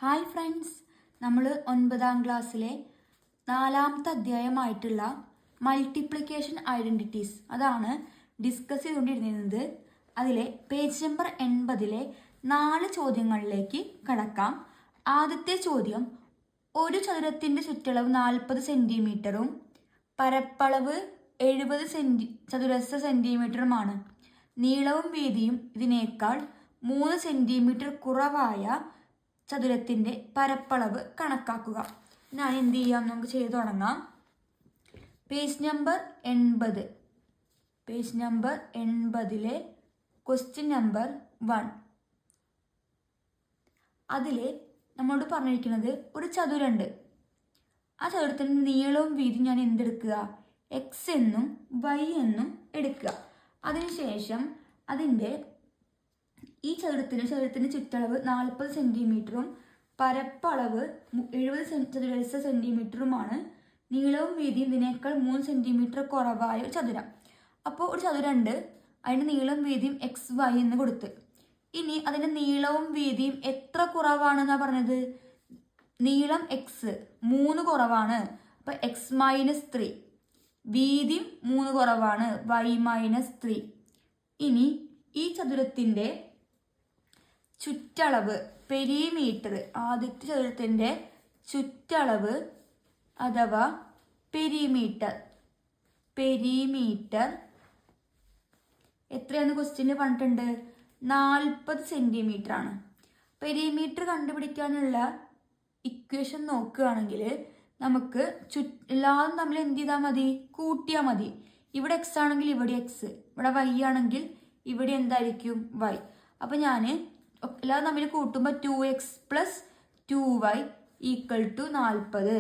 Hi friends, നമ്മൾ 9ാം ക്ലാസ്സിലെ 4ാമത്തെ അധ്യായമായിട്ടുള്ള multiplication identities അതാണ് ഡിസ്കസ് ചെയ്തുകൊണ്ടിരുന്നത്. അതിലെ പേജ് നമ്പർ 80-ലെ 4 ചോദ്യങ്ങളിലേക്ക് കടക്കാം. ആദ്യത്തെ ചോദ്യം, ഒരു ചതുരത്തിൻ്റെ ചുറ്റളവ് 40 സെൻറ്റിമീറ്ററും പരപ്പളവ് 70 ചതുരശ്ര സെൻറ്റിമീറ്ററുമാണ്. നീളവും വീതിയും ഇതിനേക്കാൾ 3 സെൻറ്റിമീറ്റർ കുറവായ ചതുരത്തിൻ്റെ പരപ്പളവ് കണക്കാക്കുക. ഞാൻ എന്ത് ചെയ്യാം, നമുക്ക് ചെയ്തു തുടങ്ങാം. പേജ് നമ്പർ 80-ലെ ക്വസ്റ്റ്യൻ നമ്പർ 1. അതിൽ നമ്മളോട് പറഞ്ഞിരിക്കുന്നത് ഒരു ചതുരമുണ്ട്. ആ ചതുരത്തിൻ്റെ നീളവും വീതിയും ഞാൻ എന്തെടുക്കുക, എക്സ് എന്നും വൈ എന്നും എടുക്കുക. അതിനുശേഷം അതിൻ്റെ ഈ ചതുരത്തിൻ്റെ ചുറ്റളവ് 40 സെൻറ്റിമീറ്ററും പരപ്പളവ് 70 ചതുരശ്ര സെൻറ്റിമീറ്ററുമാണ്. നീളവും വീതിയും ഇതിനേക്കാൾ 3 സെൻറ്റിമീറ്റർ കുറവായ ഒരു ചതുരം. അപ്പോൾ ഒരു ചതുരമുണ്ട്, അതിൻ്റെ നീളവും വീതിയും എക്സ് വൈ എന്ന് കൊടുത്ത്. ഇനി അതിൻ്റെ നീളവും വീതിയും എത്ര കുറവാണെന്നാണ് പറഞ്ഞത്? നീളം എക്സ് 3 കുറവാണ്, അപ്പോൾ എക്സ് -3. വീതിയും 3 കുറവാണ്, വൈ -3. ഇനി ഈ ചതുരത്തിൻ്റെ ചുറ്റളവ് പെരിമീറ്റർ, ആദ്യത്തെ ചതുരത്തിൻ്റെ ചുറ്റളവ് അഥവാ പെരിമീറ്റർ എത്രയാണെന്ന് ക്വസ്റ്റ്യനിൽ പറഞ്ഞിട്ടുണ്ട്? 40 സെൻറ്റിമീറ്റർ ആണ്. പെരിമീറ്റർ കണ്ടുപിടിക്കാനുള്ള ഇക്വേഷൻ നോക്കുകയാണെങ്കിൽ നമുക്ക് എല്ലാതും തമ്മിൽ എന്ത് ചെയ്താൽ മതി? കൂട്ടിയാൽ മതി. ഇവിടെ എക്സ് ആണെങ്കിൽ ഇവിടെ എക്സ്, ഇവിടെ വൈ ആണെങ്കിൽ ഇവിടെ എന്തായിരിക്കും? വൈ. അപ്പം ഞാൻ എല്ലാവരും തമ്മിൽ കൂട്ടുമ്പോൾ 2x + 2y = 40.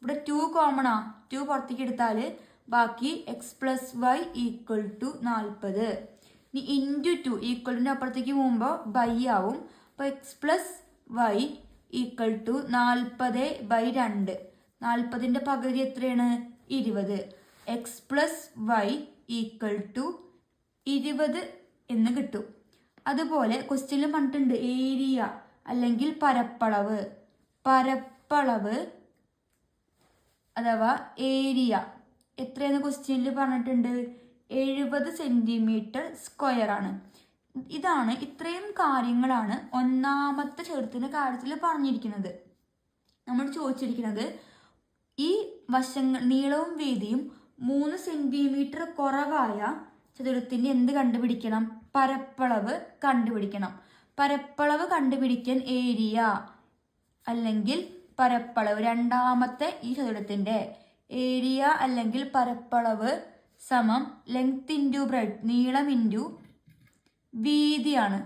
ഇവിടെ 2 കോമണാ, 2 പുറത്തേക്ക് എടുത്താൽ ബാക്കി x + y = 40. ഇനി ഇൻറ്റു 2 ഈക്വലിൻ്റെ അപ്പുറത്തേക്ക് പോകുമ്പോൾ ബൈ ആവും. അപ്പോൾ x + y = 40/2. 40ൻ്റെ പകുതി എത്രയാണ്? 20. x + y = 20 എന്ന് കിട്ടും. അതുപോലെ ക്വസ്റ്റ്യനിൽ പറഞ്ഞിട്ടുണ്ട് ഏരിയ അല്ലെങ്കിൽ പരപ്പളവ് അഥവാ ഏരിയ എത്രയെന്ന് ക്വസ്റ്റ്യനിൽ പറഞ്ഞിട്ടുണ്ട്? 70 സെൻറ്റിമീറ്റർ സ്ക്വയർ ആണ്. ഇത്രയും കാര്യങ്ങളാണ് ഒന്നാമത്തെ ചതുരത്തിൻ്റെ കാര്യത്തിൽ പറഞ്ഞിരിക്കുന്നത്. നമ്മൾ ചോദിച്ചിരിക്കുന്നത് ഈ വശങ്ങൾ നീളവും വീതിയും 3 സെൻറ്റിമീറ്റർ കുറവായ ചതുരത്തിൻ്റെ എന്ത് കണ്ടുപിടിക്കണം? പരപ്പളവ് കണ്ടുപിടിക്കണം. പരപ്പളവ് കണ്ടുപിടിക്കാൻ ഏരിയ അല്ലെങ്കിൽ പരപ്പളവ്, രണ്ടാമത്തെ ഈ ചതുരത്തിൻ്റെ ഏരിയ അല്ലെങ്കിൽ പരപ്പളവ് സമം ലെങ്ത് ഇൻറ്റു ബ്രെഡ്, നീളം ഇൻറ്റു വീതിയാണ്.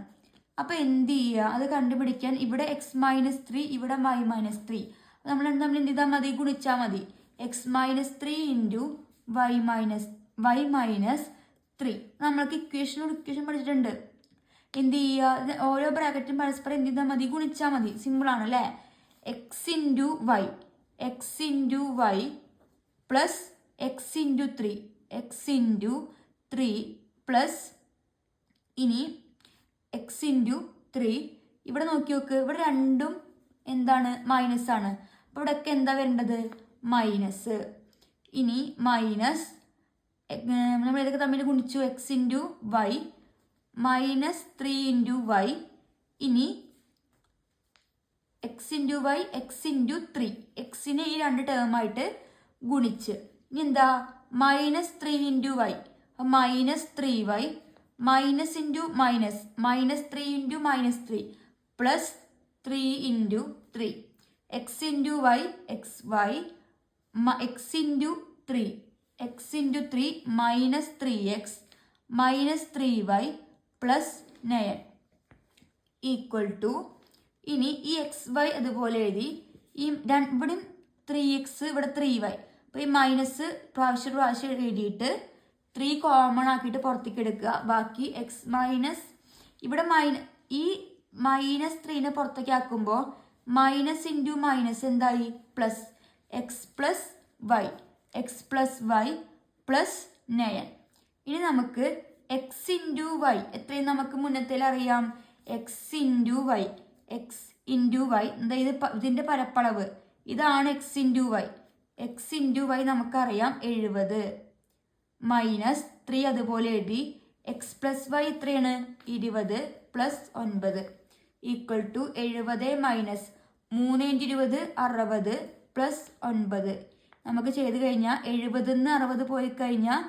അപ്പോൾ എന്ത് ചെയ്യുക, അത് കണ്ടുപിടിക്കാൻ ഇവിടെ x -3 ഇവിടെ y -3, നമ്മൾ എന്ത് ചെയ്താൽ മതി? ഗുണിച്ചാൽ മതി. x -3 × y -3. നമ്മൾക്ക് ഇക്വേഷൻ പഠിച്ചിട്ടുണ്ട്. എന്ത് ചെയ്യുക, ഓരോ ബ്രാക്കറ്റും പരസ്പരം എന്ത് ചെയ്താൽ മതി? ഗുണിച്ചാൽ മതി. സിമ്പിളാണ് അല്ലേ? x × y plus x × 3 plus ഇനി x × 3. ഇവിടെ നോക്കി നോക്ക്, ഇവിടെ രണ്ടും എന്താണ്? മൈനസ് ആണ്. അപ്പോൾ ഇവിടെയൊക്കെ എന്താ വരേണ്ടത്? മൈനസ്. ഇനി മൈനസ് നമ്മൾ ഇതൊക്കെ തമ്മിൽ ഗുണിച്ചു. x × y -3 × y. ഇനി x × y x × 3. എക്സിനെ ഈ 2 ടേമായിട്ട് ഗുണിച്ച് ഇനി എന്താ? -3 × y, -3y minus into minus -3 × -3 plus 3 × 3. x × y x × 3 -3x -3y plus 9 = ഇനി ഈ xy അതുപോലെ എഴുതി. ഈ ഇവിടെ 3x ഇവിടെ 3y. അപ്പോൾ ഈ മൈനസ് പ്രാവശ്യം എഴുതിയിട്ട് 3 കോമൺ ആക്കിയിട്ട് പുറത്തേക്ക് എടുക്കുക. ബാക്കി x ഇവിടെ ഈ -3നെ പുറത്തേക്ക് ആക്കുമ്പോൾ മൈനസ് ഇൻറ്റു മൈനസ് എന്തായി? Plus x + y plus 9. ഇനി നമുക്ക് x × y എത്രയും നമുക്ക് മുന്നത്തേൽ അറിയാം. x × y x into y, ഇതിൻ്റെ പരപ്പളവ് ഇതാണ് x into y. X into y നമുക്കറിയാം 70 മൈനസ് 3 അതുപോലെ എഴുതി. എക്സ് പ്ലസ് വൈ എത്രയാണ്? 20 plus 9 equal to 70 minus 3 × 20 60 plus 9. നമുക്ക് ചെയ്ത് കഴിഞ്ഞാൽ 70 നിന്ന് 60 പോയി കഴിഞ്ഞാൽ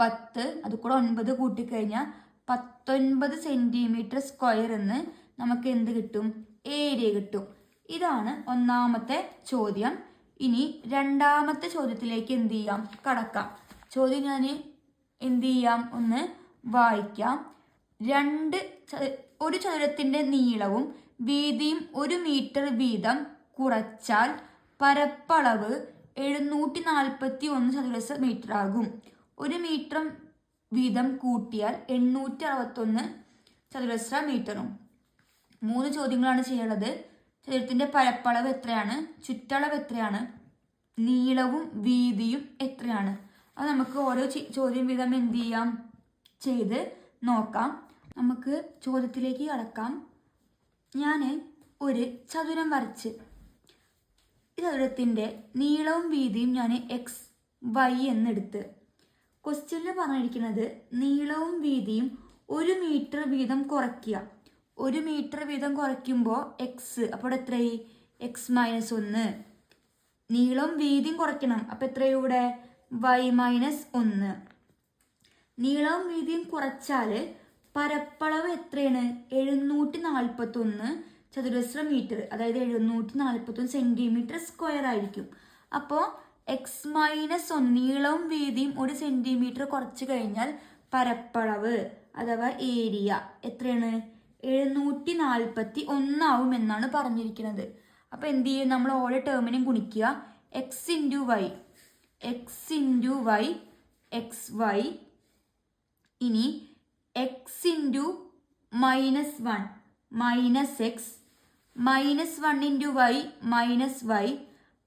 10, അത് കൂടെ 9 കൂട്ടിക്കഴിഞ്ഞാൽ 19 സെൻറ്റിമീറ്റർ സ്ക്വയർ എന്ന് നമുക്ക് എന്ത് കിട്ടും? ഏരിയ കിട്ടും. ഇതാണ് ഒന്നാമത്തെ ചോദ്യം. ഇനി രണ്ടാമത്തെ ചോദ്യത്തിലേക്ക് എന്ത് ചെയ്യാം? കടക്കാം. ചോദ്യം ഞാൻ എന്ത് ചെയ്യാം? ഒന്ന് വായിക്കാം. ഒരു ചതുരത്തിൻ്റെ നീളവും വീതിയും 1 മീറ്റർ വീതം കുറച്ചാൽ പരപ്പളവ് 741 ചതുരശ്ര മീറ്റർ ആകും. 1 മീറ്റർ വീതം കൂട്ടിയാൽ 861 ചതുരശ്ര മീറ്ററും. 3 ചോദ്യങ്ങളാണ് ചെയ്യാനുള്ളത്. ചതുരത്തിൻ്റെ പരപ്പളവ് എത്രയാണ്, ചുറ്റളവ് എത്രയാണ്, നീളവും വീതിയും എത്രയാണ്. അത് നമുക്ക് ഓരോ ചോദ്യം വീതം എന്ത് ചെയ്യാം? ചെയ്ത് നോക്കാം. നമുക്ക് ചോദ്യത്തിലേക്ക് കടക്കാം. ഞാൻ ഒരു ചതുരം വരച്ച് ഈ ചതുരത്തിൻ്റെ നീളവും വീതിയും ഞാൻ എക്സ് വൈ എന്നെടുത്ത് ക്വസ്റ്റ്യനിൽ പറഞ്ഞിരിക്കുന്നത് നീളവും വീതിയും 1 മീറ്റർ വീതം കുറയ്ക്കുക. 1 മീറ്റർ വീതം കുറയ്ക്കുമ്പോൾ എക്സ്, അപ്പോൾ എത്രയായി? X minus 1. നീളവും വീതിയും കുറയ്ക്കണം, അപ്പോൾ എത്രയും ഇവിടെ? Y minus 1. നീളവും വീതിയും കുറച്ചാൽ പരപ്പളവ് എത്രയാണ്? 741 ചതുരശ്ര മീറ്റർ, അതായത് 741 സെൻറ്റിമീറ്റർ സ്ക്വയർ ആയിരിക്കും. അപ്പോൾ എക്സ് മൈനസ് 1 നീളവും വീതിയും 1 സെൻറ്റിമീറ്റർ കുറച്ച് കഴിഞ്ഞാൽ പരപ്പളവ് അഥവാ ഏരിയ എത്രയാണ്? 741 ആവും എന്നാണ് പറഞ്ഞിരിക്കുന്നത്. അപ്പോൾ എന്ത് ചെയ്യും? നമ്മൾ ഓരോ ടേമിനും ഗുണിക്കുക. X into y, x into y, x y. ഇനി x into minus 1 minus x, minus 1 into y minus y,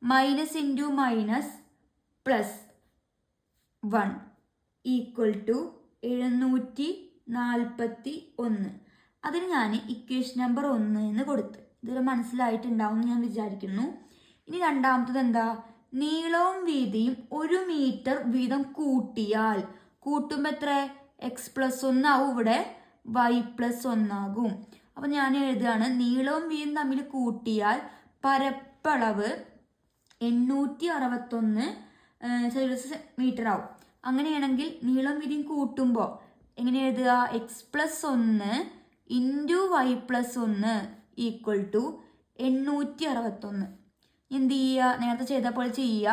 minus into minus plus 1 equal to 741. അതിന് ഞാൻ ഇക്വേഷൻ നമ്പർ 1 എന്ന് കൊടുത്ത്. ഇതൊരു മനസ്സിലായിട്ടുണ്ടാവും എന്ന് ഞാൻ വിചാരിക്കുന്നു. ഇനി രണ്ടാമത്തത് എന്താ? നീളവും വീതിയും 1 മീറ്റർ വീതം കൂട്ടിയാൽ, കൂട്ടുമ്പോൾ എത്ര? എക്സ് പ്ലസ് 1 ആവും, ഇവിടെ വൈ പ്ലസ് 1 ആകും. അപ്പം ഞാൻ എഴുതുകയാണ് നീളവും വീതിയും തമ്മിൽ കൂട്ടിയാൽ പരപ്പളവ് 861 ചതുരശ്ര മീറ്റർ ആവും. അങ്ങനെയാണെങ്കിൽ നീളവും വീതിയും കൂട്ടുമ്പോൾ എങ്ങനെ എഴുതുക? X plus 1 into y plus 1 equal to 861. എന്ത് ചെയ്യുക? നേരത്തെ ചെയ്ത പോലെ ചെയ്യുക.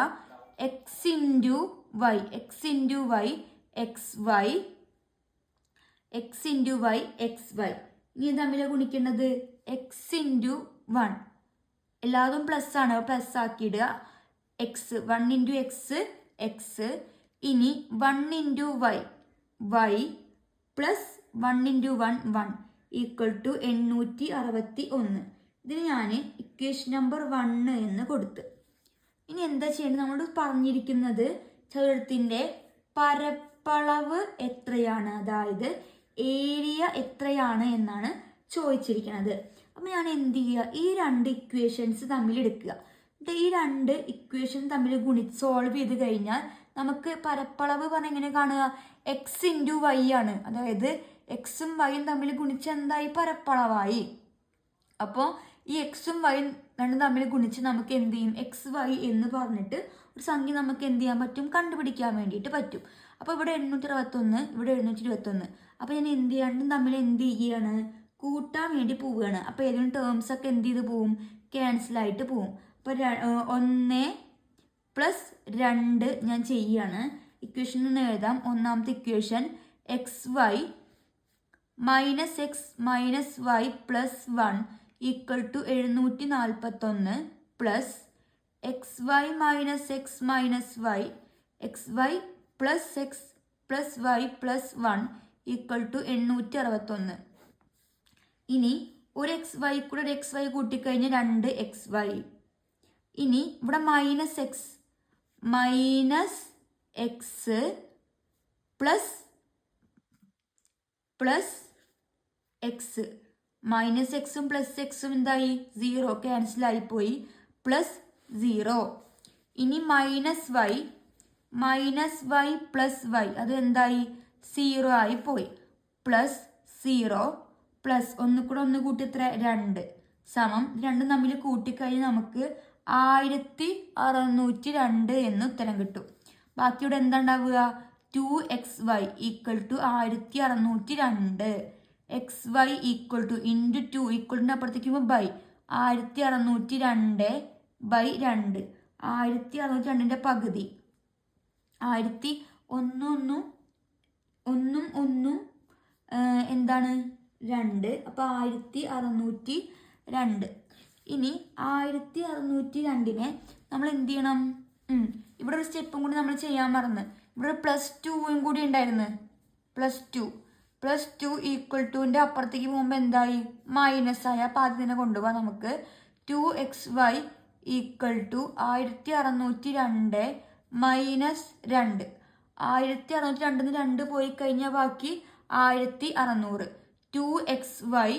X into y, x into y, x y, x into y, x y. ഇനി തമ്മിൽ ഗുണിക്കേണ്ടത് എക്സ് ഇൻറ്റു 1, എല്ലാതും പ്ലസ് ആണ്, പ്ലസ് ആക്കിയിടുക. X 1 into x, x. ഇനി 1 into y, y plus 1 into 1, 1 equal to 861. ഇതിന് ഞാൻ ഇക്വേഷൻ നമ്പർ 1 എന്ന് കൊടുത്ത്. ഇനി എന്താ ചെയ്യേണ്ടത്? നമ്മളോട് പറഞ്ഞിരിക്കുന്നത് ചതുരത്തിൻ്റെ പരപ്പളവ് എത്രയാണ്, അതായത് ഏരിയ എത്രയാണ് എന്നാണ് ചോദിച്ചിരിക്കുന്നത്. അപ്പം ഞാൻ എന്ത് ചെയ്യുക? ഈ 2 ഇക്വേഷൻസ് തമ്മിൽ എടുക്കുക. ഈ 2 ഇക്വേഷൻ തമ്മിൽ സോൾവ് ചെയ്ത് കഴിഞ്ഞാൽ നമുക്ക് പരപ്പളവ് പറഞ്ഞാൽ എങ്ങനെ കാണുക? എക്സ് ഇൻറ്റു വൈ ആണ്, അതായത് എക്സും വൈയും തമ്മിൽ ഗുണിച്ച് എന്തായി? പരപ്പളവായി. അപ്പോൾ ഈ എക്സും വൈയും രണ്ടും തമ്മിൽ ഗുണിച്ച് നമുക്ക് എന്ത് ചെയ്യും? എക്സ് വൈ എന്ന് പറഞ്ഞിട്ട് ഒരു സംഖ്യ നമുക്ക് എന്ത് ചെയ്യാൻ പറ്റും? കണ്ടുപിടിക്കാൻ വേണ്ടിയിട്ട് പറ്റും. അപ്പോൾ ഇവിടെ 861, ഇവിടെ 721. അപ്പോൾ ഞാൻ എന്ത് ചെയ്യാൻ? രണ്ടും തമ്മിൽ എന്ത് ചെയ്യുകയാണ്? കൂട്ടാൻ വേണ്ടി പോവുകയാണ്. അപ്പോൾ ഏതെങ്കിലും ടേംസ് ഒക്കെ എന്ത് ചെയ്ത് പോവും? ക്യാൻസലായിട്ട് പോവും. അപ്പോൾ 1 പ്ലസ് 2 ഞാൻ ചെയ്യുകയാണ്. ഇക്വേഷൻ ഒന്ന് എഴുതാം. ഒന്നാമത്തെ equation x y minus x minus y plus 1 equal to 741 plus x y minus x minus y, x y plus x plus y plus 1 equal to 861. ഇനി ഒരു എക്സ് വൈ കൂടെ ഒരു എക്സ് വൈ കൂട്ടിക്കഴിഞ്ഞാൽ 2 x y. ഇനി ഇവിടെ minus x plus x minus എക്സും plus എക്സും എന്തായി 0 ക്യാൻസലായിപ്പോയി, +0. ഇനി -y പ്ലസ് y അത് എന്തായി 0 ആയി പോയി, +0 പ്ലസ് ഒന്ന് കൂട്ടി എത്ര 2 സമം രണ്ടും തമ്മിൽ കൂട്ടിക്കഴിഞ്ഞാൽ നമുക്ക് 1602 എന്ന് ഉത്തരം കിട്ടും. ബാക്കി ഇവിടെ എന്താ ഉണ്ടാവുക? 2xy = 1602. xy = ഇൻറ്റു 2 = അപ്പുറത്തേക്ക് ബൈ 1602/2. 1602ന്റെ പകുതി 1 എന്താണ് 2, അപ്പോൾ 1602. ഇനി 1602നെ നമ്മൾ എന്ത് ചെയ്യണം? ഇവിടെ ഒരു സ്റ്റെപ്പും കൂടി നമ്മൾ ചെയ്യാൻ മറന്ന്, ഇവിടെ +2 കൂടി ഉണ്ടായിരുന്നു. +2 =ന്റെ അപ്പുറത്തേക്ക് പോകുമ്പോൾ എന്തായി മൈനസ് ആയി. അപ്പോൾ ആദ്യം തന്നെ കൊണ്ടുപോകാം നമുക്ക്. 2xy = 1602 -2. 1602 2 പോയി കഴിഞ്ഞാൽ ബാക്കി 1600. 2xy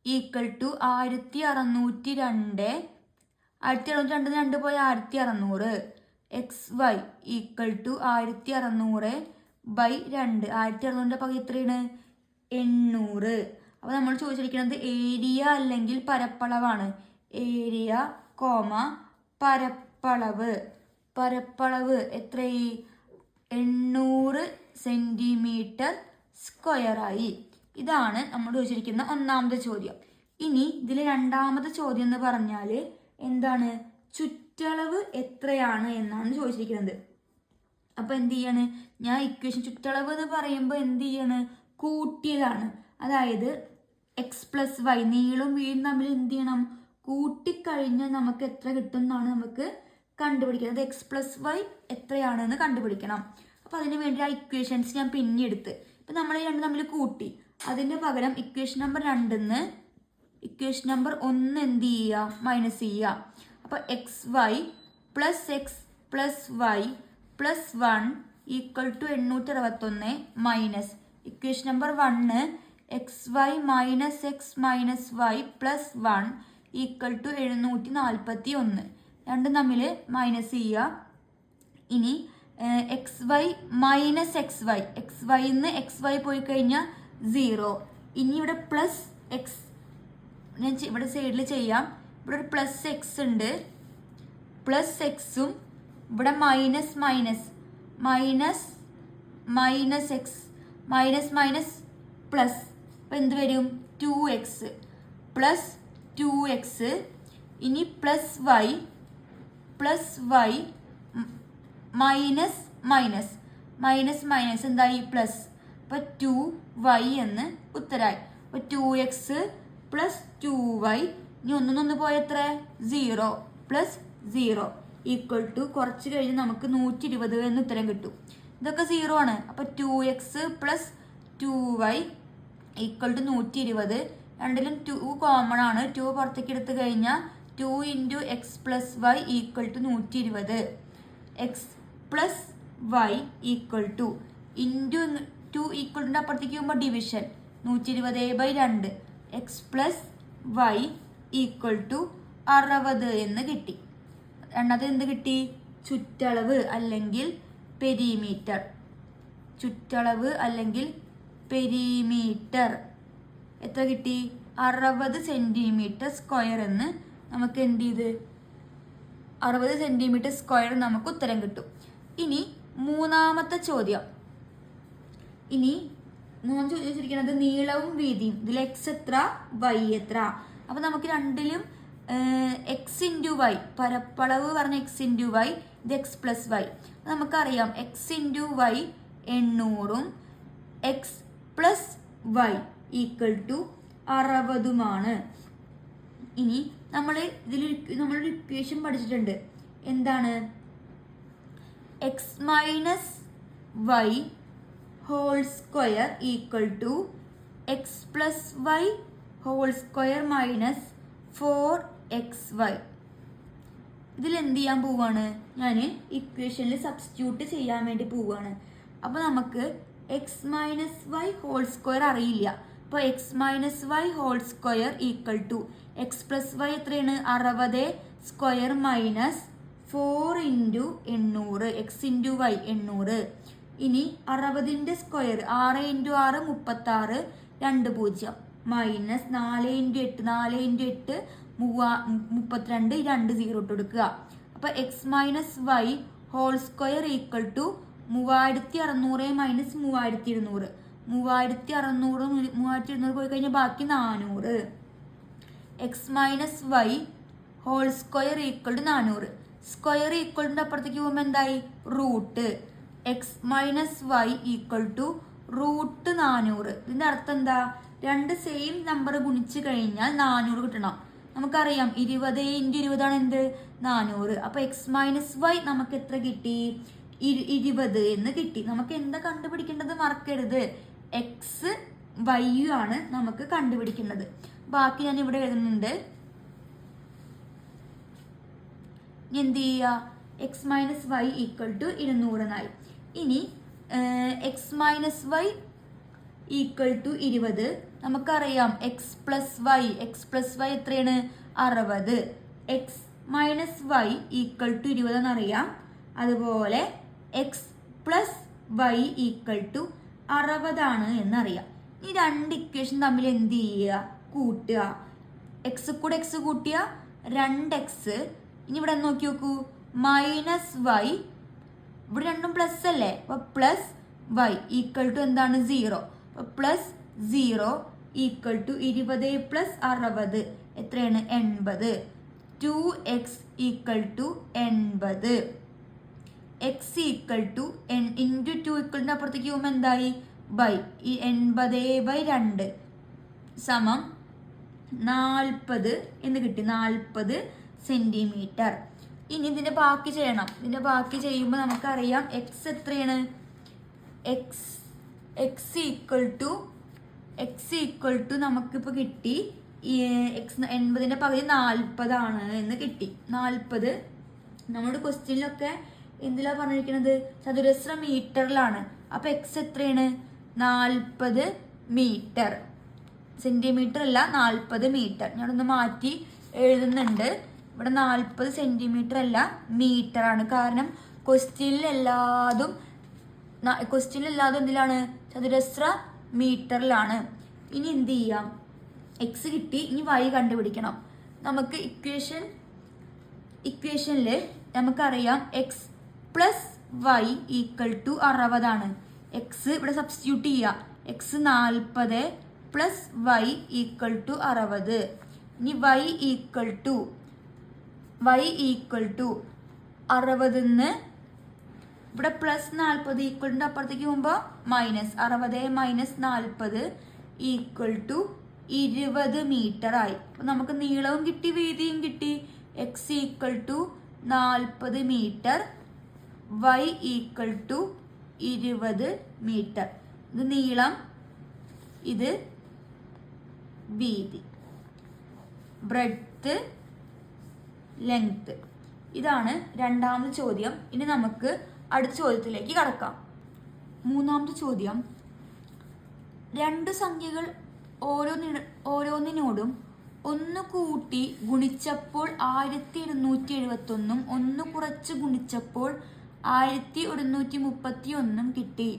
= 1602 2 പോയി 1600. xy = 1600/2. 1600ന്റെ പകുതി എത്രയാണ്? 800. അപ്പോൾ നമ്മൾ ചോദിച്ചിരിക്കുന്നത് ഏരിയ അല്ലെങ്കിൽ പരപ്പളവാണ്. ഏരിയ പരപ്പളവ് എത്രയായി? 800 cm². ഇതാണ് നമ്മൾ ചോദിച്ചിരിക്കുന്ന ഒന്നാമത്തെ ചോദ്യം. ഇനി ഇതിൽ രണ്ടാമത്തെ ചോദ്യം എന്ന് പറഞ്ഞാൽ എന്താണ്? ചുറ്റളവ് എത്രയാണ് എന്നാണ് ചോദിച്ചിരിക്കുന്നത്. അപ്പോൾ എന്ത് ചെയ്യാണ്? ഞാൻ ഇക്വേഷൻ ചുറ്റളവ് എന്ന് പറയുമ്പോൾ എന്ത് ചെയ്യാണ്? കൂട്ടിയതാണ്. അതായത് x + y നീളവും വീതിയും തമ്മിൽ എന്ത് ചെയ്യണം? കൂട്ടിക്കഴിഞ്ഞാൽ നമുക്ക് എത്ര കിട്ടും എന്നാണ് നമുക്ക് കണ്ടുപിടിക്കുന്നത്. x + y എത്രയാണെന്ന് കണ്ടുപിടിക്കണം. അപ്പോൾ അതിന് വേണ്ടി ആ ഇക്വേഷൻസ് ഞാൻ പിന്നെടുത്ത് ഇപ്പം നമ്മൾ ഈ രണ്ട് തമ്മിൽ കൂട്ടി, അതിൻ്റെ പകരം ഇക്വേഷൻ നമ്പർ 2ന്ന് ഇക്വേഷൻ നമ്പർ 1 എന്ത് ചെയ്യുക? മൈനസ് ചെയ്യുക. അപ്പോൾ xy + x + y + 1 = 861 minus equation number 1 xy - x - y + 1 = 741. രണ്ടും തമ്മിൽ മൈനസ് ചെയ്യുക. ഇനി xy - xy xyന്ന് xy പോയി കഴിഞ്ഞാൽ 0. ഇനി ഇവിടെ പ്ലസ് എക്സ് ഞാൻ ഇവിടെ സൈഡിൽ ചെയ്യാം. ഇവിടെ ഒരു +x ഉണ്ട്, +x-ഉം ഇവിടെ മൈനസ് x മൈനസ് പ്ലസ്. അപ്പോൾ എന്ത് വരും? 2x + 2x. ഇനി +y മൈനസ് എന്തായി? പ്ലസ്. അപ്പോൾ 2y എന്ന് ഉത്തരായി. അപ്പോൾ 2x + 2y. ഇനി ഒന്നൊന്ന് പോയ എത്ര? 0 + 0 = കുറച്ച് കഴിഞ്ഞ് നമുക്ക് 120 എന്ന് ഉത്തരം കിട്ടും. ഇതൊക്കെ 0 ആണ്. അപ്പോൾ 2x + 2y = 120. രണ്ടിലും 2 കോമൺ ആണ്. 2 പുറത്തേക്ക് എടുത്ത് കഴിഞ്ഞാൽ 2 × x + y = 120. x + y = into 2 = അപ്പുറത്തേക്ക് പോകുമ്പോൾ ഡിവിഷൻ 120/2. x + y = 60 എന്ന് കിട്ടി. രണ്ടാമത് എന്ത് കിട്ടി? ചുറ്റളവ് അല്ലെങ്കിൽ പെരിമീറ്റർ. ചുറ്റളവ് അല്ലെങ്കിൽ പെരിമീറ്റർ എത്ര കിട്ടി? 60 cm² എന്ന് നമുക്ക് എന്ത് ചെയ്ത് 60 cm² നമുക്ക് ഉത്തരം കിട്ടും. ഇനി മൂന്നാമത്തെ ചോദ്യം. ചോദിച്ചിരിക്കുന്നത് നീളവും വീതിയും. ഇതിൽ x എത്ര, y എത്ര? അപ്പോൾ നമുക്ക് രണ്ടിലും x × y പരപ്പളവ് പറഞ്ഞ x × y, ഇത് x + y. നമുക്കറിയാം x × y 800ഉം x + y = 60ഉമാണ്. ഇനി നമ്മളൊരു ഇക്വേഷൻ പഠിച്ചിട്ടുണ്ട്. എന്താണ്? x - y² = x + y² - 4xy. ഇതിലെന്ത് ചെയ്യാൻ പോവാണ്? ഞാൻ ഇക്വേഷനിൽ സബ്സ്റ്റിറ്റ്യൂട്ട് ചെയ്യാൻ വേണ്ടി പോവുകയാണ്. അപ്പോൾ നമുക്ക് x - y² അറിയില്ല. അപ്പോൾ x minus y whole square equal to x plus y എത്രയാണ് 60 square minus 4 into 800 x into y 800. ഇനി 60ന്റെ സ്ക്വയർ 6 ഇൻറ്റു 6 36 20 മൈനസ് 4 ഇൻറ്റു 8 4 ഇൻറ്റു 8 32 2 0 ഇട്ട് കൊടുക്കുക. അപ്പോൾ x minus y whole square equal to 3600 മൈനസ് 3200 3200 പോയി കഴിഞ്ഞാൽ ബാക്കി 400. X minus y whole square equal to 400 square ഈക്വലിൻ്റെ അപ്പുറത്തേക്ക് പോകുമ്പോൾ എന്തായി root x minus y equal to root 400. ഇതിൻ്റെ അർത്ഥം എന്താ? രണ്ട് സെയിം നമ്പർ ഗുണിച്ച് കഴിഞ്ഞാൽ 400 കിട്ടണം. നമുക്കറിയാം 20 ഇൻറ്റു 20 എന്ത് 400. അപ്പോൾ എക്സ് മൈനസ് വൈ നമുക്ക് എത്ര കിട്ടി? 20 എന്ന് കിട്ടി. നമുക്ക് എന്താ കണ്ടുപിടിക്കേണ്ടത് മറക്കരുത്, എക്സ് വൈ ആണ് നമുക്ക് കണ്ടുപിടിക്കേണ്ടത്. ബാക്കി ഞാൻ ഇവിടെ എഴുതുന്നുണ്ട്. എന്ത് ചെയ്യുക? X minus y equal to 200 എന്നായി. ഇനി x minus y equal to 20. നമുക്കറിയാം എക്സ് പ്ലസ് വൈ എത്രയാണ് 60. X minus y equal to 20 എന്നറിയാം. അതുപോലെ x plus y equal to 60 ആണ് എന്നറിയാം. ഈ രണ്ട് ഇക്വേഷൻ തമ്മിൽ എന്ത് ചെയ്യുക? കൂട്ടുക. എക്സ് കൂടെ എക്സ് കൂട്ടിയ 2x. ഇനി ഇവിടെ നോക്കി നോക്കൂ, മൈനസ് വൈ, ഇവിടെ രണ്ടും പ്ലസ് അല്ലേ, അപ്പോൾ പ്ലസ് വൈ ഈക്വൽ ടു എന്താണ് 0. അപ്പോൾ പ്ലസ് 0 ഈക്വൽ ടു 20 പ്ലസ് 60 എത്രയാണ് 80. 2x equal to 80. X equal to into 2 ഈക്വലിൻ്റെ അപ്പുറത്തേക്ക് പോകുമ്പോൾ എന്തായി ബൈ ഈ 80/2 സമം 40 എന്ന് കിട്ടി. 40 സെൻറ്റിമീറ്റർ. ഇനി ഇതിൻ്റെ ബാക്കി ചെയ്യണം. ഇതിൻ്റെ ബാക്കി ചെയ്യുമ്പോൾ നമുക്കറിയാം എക്സ് എത്രയാണ്? എക്സ് ഈക്വൽ ടു നമുക്കിപ്പോൾ കിട്ടി എക്സ് 80ൻ്റെ പകുതി 40 ആണ് എന്ന് കിട്ടി. 40 നമ്മുടെ ക്വസ്റ്റ്യനിലൊക്കെ എന്തിലാണ് പറഞ്ഞിരിക്കുന്നത്? ചതുരശ്ര മീറ്ററിലാണ്. അപ്പോൾ എക്സ് എത്രയാണ്? 40 മീറ്റർ. സെൻറ്റിമീറ്റർ അല്ല, 40 മീറ്റർ. ഞാനൊന്ന് മാറ്റി എഴുതുന്നുണ്ട്. ഇവിടെ 40 സെൻറ്റിമീറ്റർ അല്ല, മീറ്റർ ആണ്. കാരണം ക്വസ്റ്റ്യനിൽ എല്ലാതും എന്തിലാണ്? ചതുരശ്ര മീറ്ററിലാണ്. ഇനി എന്ത് ചെയ്യാം? എക്സ് കിട്ടി. ഇനി വൈ കണ്ടുപിടിക്കണം. നമുക്ക് ഇക്വേഷനിൽ നമുക്കറിയാം x plus y equal to 60 ആണ്. എക്സ് ഇവിടെ സബ്സ്റ്റിറ്റ്യൂട്ട് ചെയ്യുക. X 40 plus y equal to 60. ഇനി വൈ ഈക്വൽ ടു 60 ഇവിടെ പ്ലസ് 40 ഈക്വലിൻ്റെ അപ്പുറത്തേക്ക് പോകുമ്പോൾ minus 60 minus 40 equal to 20 metre ആയി. അപ്പം നമുക്ക് നീളവും കിട്ടി വീതിയും കിട്ടി. X equal to 40 metre, y equal to 20 metre. ഇത് നീളം, ഇത് വീതി, ബ്രെഡ്ത്ത്, ലെങ്ത്. ഇതാണ് രണ്ടാമത്തെ ചോദ്യം. ഇനി നമുക്ക് അടുത്ത ചോദ്യത്തിലേക്ക് കടക്കാം. മൂന്നാമത്തെ ചോദ്യം, രണ്ട് സംഖ്യകൾ ഓരോന്നിനോടും 1 കൂട്ടി ഗുണിച്ചപ്പോൾ 1271 1 കുറച്ച് ഗുണിച്ചപ്പോൾ 1131 കിട്ടി.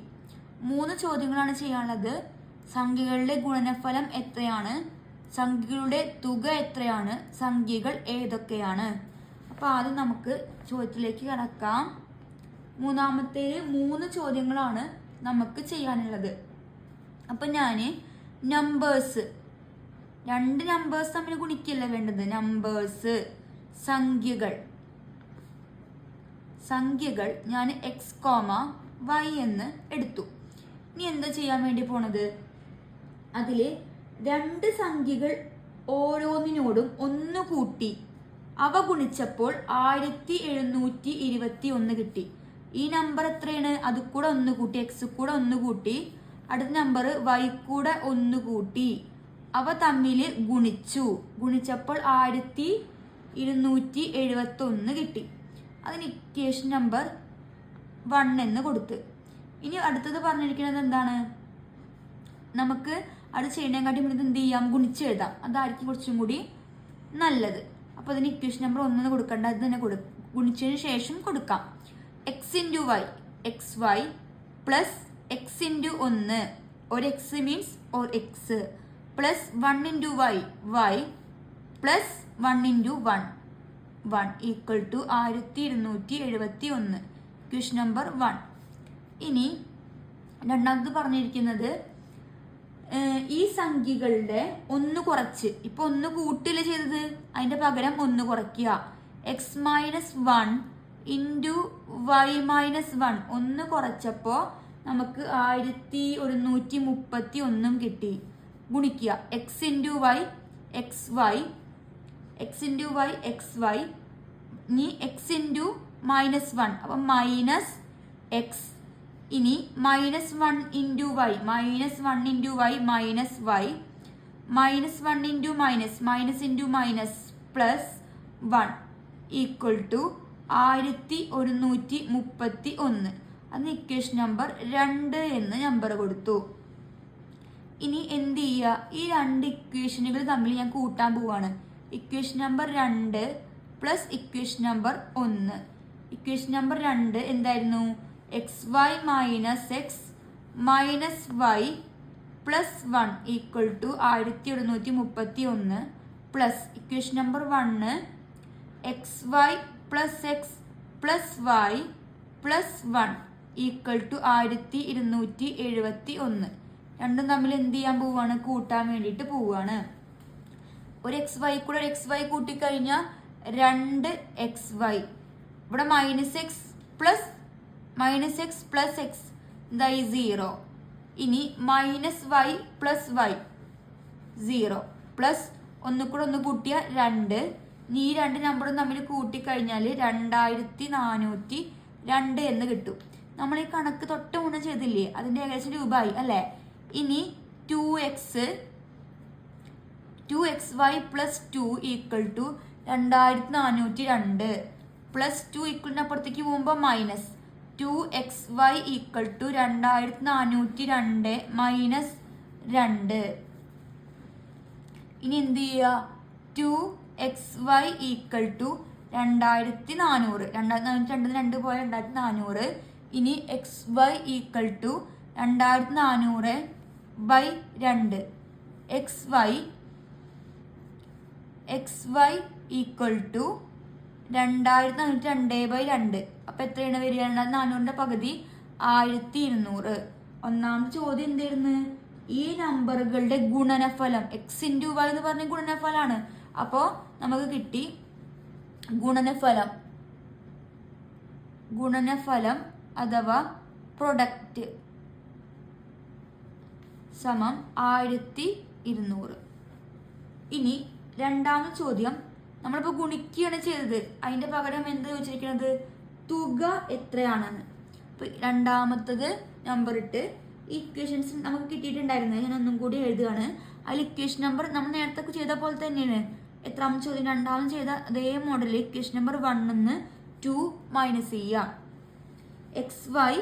3 ചോദ്യങ്ങളാണ് ചെയ്യാനുള്ളത്. സംഖ്യകളുടെ ഗുണനഫലം എത്രയാണ്? സംഖ്യകളുടെ തുക എത്രയാണ്? സംഖ്യകൾ ഏതൊക്കെയാണ്? അപ്പോൾ ആദ്യം നമുക്ക് ചോദ്യത്തിലേക്ക് കടക്കാം. മൂന്നാമത്തെ 3 ചോദ്യങ്ങളാണ് നമുക്ക് ചെയ്യാനുള്ളത്. അപ്പം ഞാൻ നമ്പേഴ്സ്, 2 നമ്പേഴ്സ് തമ്മിൽ ഗുണിക്കല്ല വേണ്ടത്. നമ്പേഴ്സ്, സംഖ്യകൾ ഞാൻ എക്സ് കോമ വൈ എന്ന് എടുത്തു. ഇനി എന്താ ചെയ്യാൻ വേണ്ടി പോണത്? അതിൽ 2 സംഖ്യകൾ ഓരോന്നിനോടും 1 കൂട്ടി അവ ഗുണിച്ചപ്പോൾ 1721 കിട്ടി. ഈ നമ്പർ എത്രയാണ്? അത് കൂടെ 1 കൂട്ടി, എക്സ് കൂടെ 1 കൂട്ടി, അടുത്ത നമ്പർ വൈ കൂടെ 1 കൂട്ടി, അവ തമ്മിൽ ഗുണിച്ചപ്പോൾ 1271 കിട്ടി. അതിന് ഇക്വേഷൻ നമ്പർ 1 എന്ന് കൊടുത്ത്. ഇനി അടുത്തത് പറഞ്ഞിരിക്കുന്നത് എന്താണ്? നമുക്ക് അത് ചെയ്യണേക്കാട്ടി മുന്നേ എന്ത് ചെയ്യാം, ഗുണിച്ചെഴുതാം. അതായിരിക്കും കുറച്ചും കൂടി നല്ലത്. അപ്പോൾ അതിന് ഇക്വേഷൻ നമ്പർ 1 കൊടുക്കേണ്ട, അത് തന്നെ ഗുണിച്ചതിന് ശേഷം കൊടുക്കാം. X into y, x y plus x into 1, ഒരു എക്സ് മീൻസ് ഒരു x, plus 1 into y, y plus 1 into 1, 1 equal to 1271, equation number 1. ഇനി രണ്ടാമത് പറഞ്ഞിരിക്കുന്നത് ഈ സംഖ്യകളുടെ 1 കുറച്ച്, ഇപ്പൊ 1 കൂട്ടില്ല ചെയ്തത്, അതിന്റെ പകരം 1 കുറയ്ക്കുക. X minus 1 into y minus 1, 1 കുറച്ചപ്പോൾ നമുക്ക് 1131 കിട്ടി. ഗുണിക്കുക. X into y x y, x into y x y, ഇനി എക്സ് ഇൻറ്റു മൈനസ് 1 അപ്പം മൈനസ് എക്സ്. ഇനി -1 into y, -1 into y minus y, -1 into minus into minus plus 1 equal to 1131. അന്ന് equation number 2 എന്ന് number കൊടുത്തു. ഇനി എന്ത് ചെയ്യുക, ഈ 2 ഇക്വേഷനുകൾ തമ്മിൽ ഞാൻ കൂട്ടാൻ പോവാണ്. Equation number 2 plus equation number 1. Equation number 2 എന്തായിരുന്നു, x y minus x minus y plus 1 equal to 1131 plus equation number 1 x y plus x plus y plus 1 equal to 1271. രണ്ടും തമ്മിൽ എന്ത് ചെയ്യാൻ പോവുകയാണ്, കൂട്ടാൻ വേണ്ടിയിട്ട് പോവുകയാണ്. ഒരു എക്സ് വൈ കൂടെ ഒരു എക്സ് വൈ കൂട്ടിക്കഴിഞ്ഞാൽ 2 എക്സ് വൈ, ഇവിടെ മൈനസ് എക്സ് പ്ലസ് എക്സ് എന്തായി 0. ഇനി minus y plus y 0 plus 1 കൂടെ 1 കൂട്ടിയ 2. ഇനി ഈ 2 നമ്പറും തമ്മിൽ കൂട്ടിക്കഴിഞ്ഞാൽ 2402 എന്ന് കിട്ടും. നമ്മൾ ഈ കണക്ക് തൊട്ട് മുന്നേ ചെയ്തില്ലേ, അതിൻ്റെ ഏകദേശം രൂപമായി അല്ലേ. ഇനി 2xy plus 2 equal to 2402 plus 2 ഈക്വലിനപ്പുറത്തേക്ക് പോകുമ്പോൾ minus 2xy equal to 2402 minus 2. ഇനി എന്ത് ചെയ്യുക, 2xy ഈക്വൽ ടു 2400, 2 പോയ 2400. ഇനി xy equal to 2400 by 2, xy equal to 2402 by 2. അപ്പം എത്രയാണ് വരിക, 2400 പകുതി 1200. ഒന്നാമത്തെ ചോദ്യം എന്തായിരുന്നു, ഈ നമ്പറുകളുടെ ഗുണനഫലം, എക്സ് ഇൻറ്റു വൈ എന്ന് പറഞ്ഞ ഗുണനഫലമാണ്. അപ്പോൾ നമുക്ക് കിട്ടി ഗുണനഫലം അഥവാ പ്രൊഡക്റ്റ് സമം 1200. ഇനി രണ്ടാമത്തെ ചോദ്യം, നമ്മളിപ്പോൾ ഗുണിക്കുകയാണ് ചെയ്തത്, അതിൻ്റെ പകരം എന്ത് ചോദിച്ചിരിക്കുന്നത്, തുക എത്രയാണെന്ന്. അപ്പോൾ രണ്ടാമത്തത് നമ്പർ ഇട്ട് ഇക്വേഷൻസ് നമുക്ക് കിട്ടിയിട്ടുണ്ടായിരുന്നത് ഞാൻ ഒന്നും കൂടി എഴുതുകയാണ്. അതിൽ ഇക്വേഷൻ നമ്പർ നമ്മൾ നേരത്തെ ചെയ്ത പോലെ തന്നെയാണ്. എത്രാമത്തെ ചോദ്യം, രണ്ടാമത് ചെയ്ത അതേ മോഡലിൽ ഇക്വേഷൻ നമ്പർ 1 2 മൈനസ് ചെയ്യുക. എക്സ് വൈ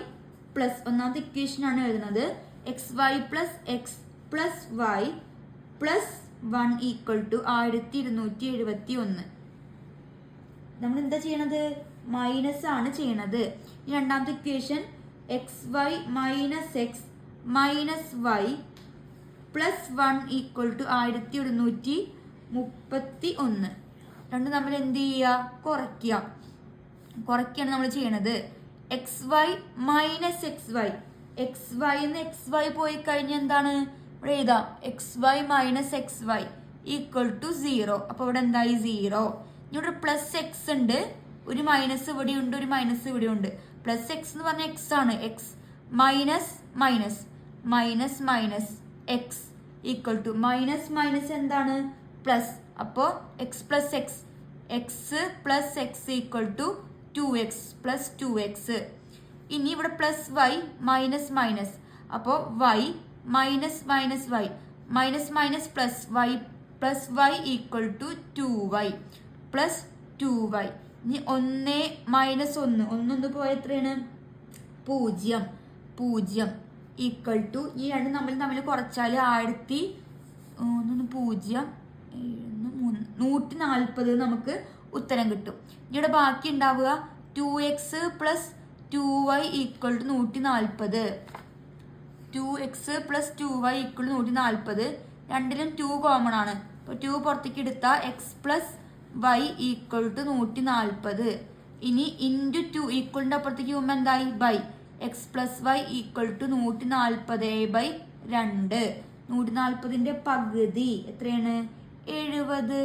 പ്ലസ്, ഒന്നാമത്തെ ഇക്വേഷനാണ് എഴുതുന്നത്, x y plus x plus y plus 1 equal to 1271. നമ്മൾ എന്താ ചെയ്യണത്, മൈനസ് ആണ് ചെയ്യണത്. രണ്ടാമത്തെ equation x y minus x minus y plus 1 equal to 1131. രണ്ടും തമ്മിൽ എന്ത് ചെയ്യുക, കുറയ്ക്കുകയാണ് നമ്മൾ ചെയ്യണത്. X y minus x y, x y എന്ന് എക്സ് വൈ പോയി കഴിഞ്ഞാൽ എന്താണ് ഇവിടെ എഴുതാം, x y minus x y equal to 0. അപ്പോൾ ഇവിടെ എന്തായി 0. ഇവിടെ പ്ലസ് എക്സ് ഉണ്ട്, ഒരു മൈനസ് ഇവിടെ ഉണ്ട്, ഒരു മൈനസ് ഇവിടെ ഉണ്ട്. പ്ലസ് എക്സ് എന്ന് പറഞ്ഞാൽ എക്സ് ആണ്, x minus minus minus minus x equal to minus minus എന്താണ് പ്ലസ്. അപ്പോൾ x plus x, x plus x equal to 2x plus 2x. ഇനി ഇവിടെ പ്ലസ് വൈ മൈനസ് മൈനസ്, അപ്പോൾ y minus minus y minus minus plus y equal to 2y plus 2y. ഇനി 1 minus 1 പോയ എത്രയാണ് 0. Equal to ഈ രണ്ട് തമ്മിൽ കുറച്ചാൽ 140 നമുക്ക് ഉത്തരം കിട്ടും. ഇവിടെ ബാക്കി ഉണ്ടാവുക 2x plus 2y equal to 140. 2x plus 2y equal to 140. രണ്ടിലും 2 കോമൺ ആണ്. അപ്പോൾ 2 പുറത്തേക്ക് എടുത്താൽ x plus y equal to 140. ഇനി ഇൻറ്റു 2 ഈക്വലിൻ്റെ അപ്പുറത്തേക്ക് പോകുമ്പോൾ എന്തായി by x plus y equal to 140/2. 140ന്റെ പകുതി എത്രയാണ്? 70.